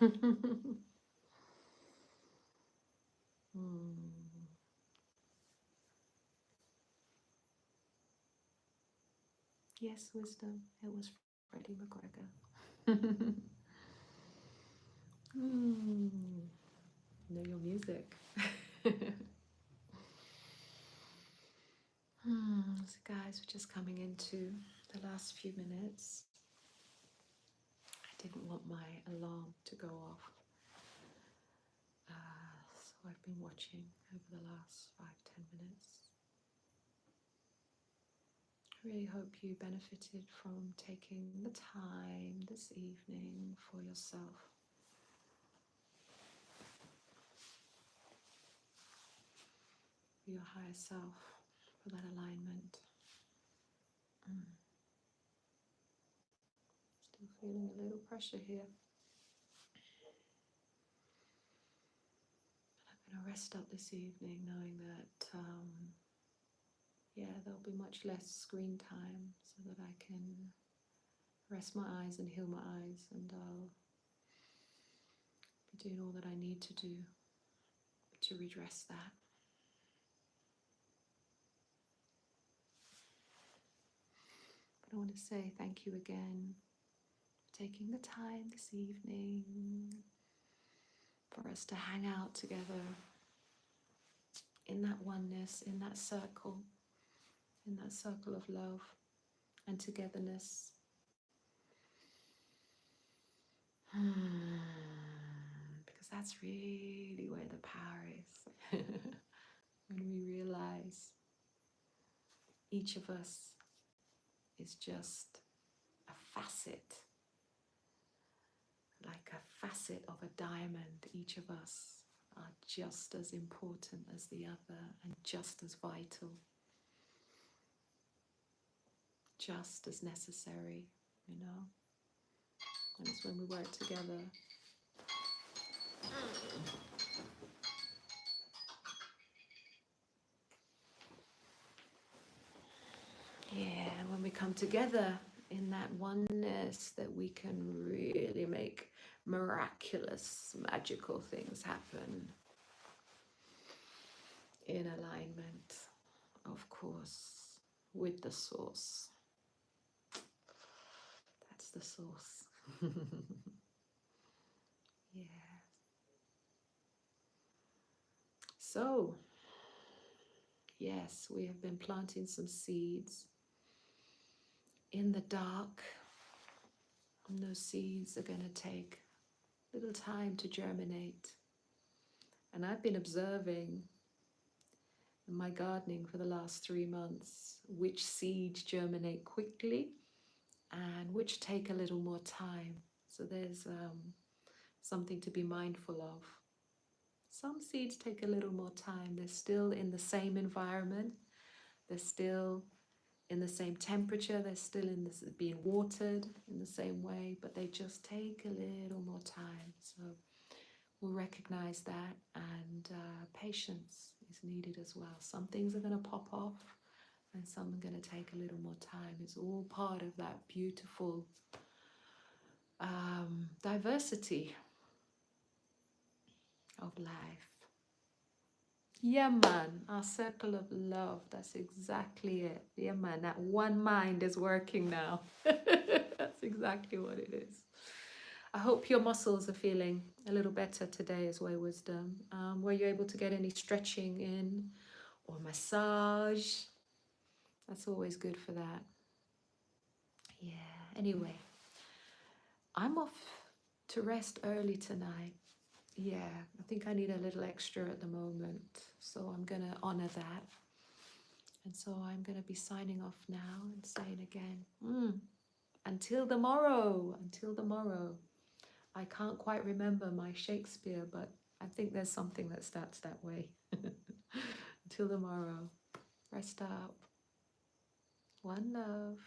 Yes, wisdom. It was Freddie McGregor. Know your music. So guys, we're just coming into the last few minutes. I didn't want my alarm to go off. So I've been watching over the last 5-10 minutes. I really hope you benefited from taking the time this evening for yourself. For your higher self, for that alignment. Still feeling a little pressure here. I'm going to rest up this evening knowing that there'll be much less screen time so that I can rest my eyes and heal my eyes, and I'll be doing all that I need to do to redress that. But I want to say thank you again for taking the time this evening for us to hang out together in that oneness, in that circle of love and togetherness. Because that's really where the power is. When we realize each of us is just a facet, like a facet of a diamond. Each of us are just as important as the other and just as vital, just as necessary, you know. And it's when we work together. Yeah, when we come together in that oneness, that we can really make miraculous, magical things happen. In alignment, of course, with the source. That's the source. Yeah. So, yes, we have been planting some seeds in the dark, and those seeds are going to take a little time to germinate. And I've been observing in my gardening for the last 3 months which seeds germinate quickly and which take a little more time. So there's something to be mindful of. Some seeds take a little more time. They're still in the same environment. They're still in the same temperature. They're still being watered in the same way, but they just take a little more time. So we'll recognize that, and patience is needed as well. Some things are going to pop off and some are going to take a little more time. It's all part of that beautiful diversity of life. Yeah, man, our circle of love, that's exactly it. Yeah, man, that one mind is working now. That's exactly what it is. I hope your muscles are feeling a little better today as well, wisdom. Were you able to get any stretching in or massage? That's always good for that. Yeah, anyway, I'm off to rest early tonight. Yeah, I think I need a little extra at the moment, so I'm going to honor that. And so I'm going to be signing off now and saying again, until tomorrow, until tomorrow. I can't quite remember my Shakespeare, but I think there's something that starts that way. Until tomorrow, rest up. One love.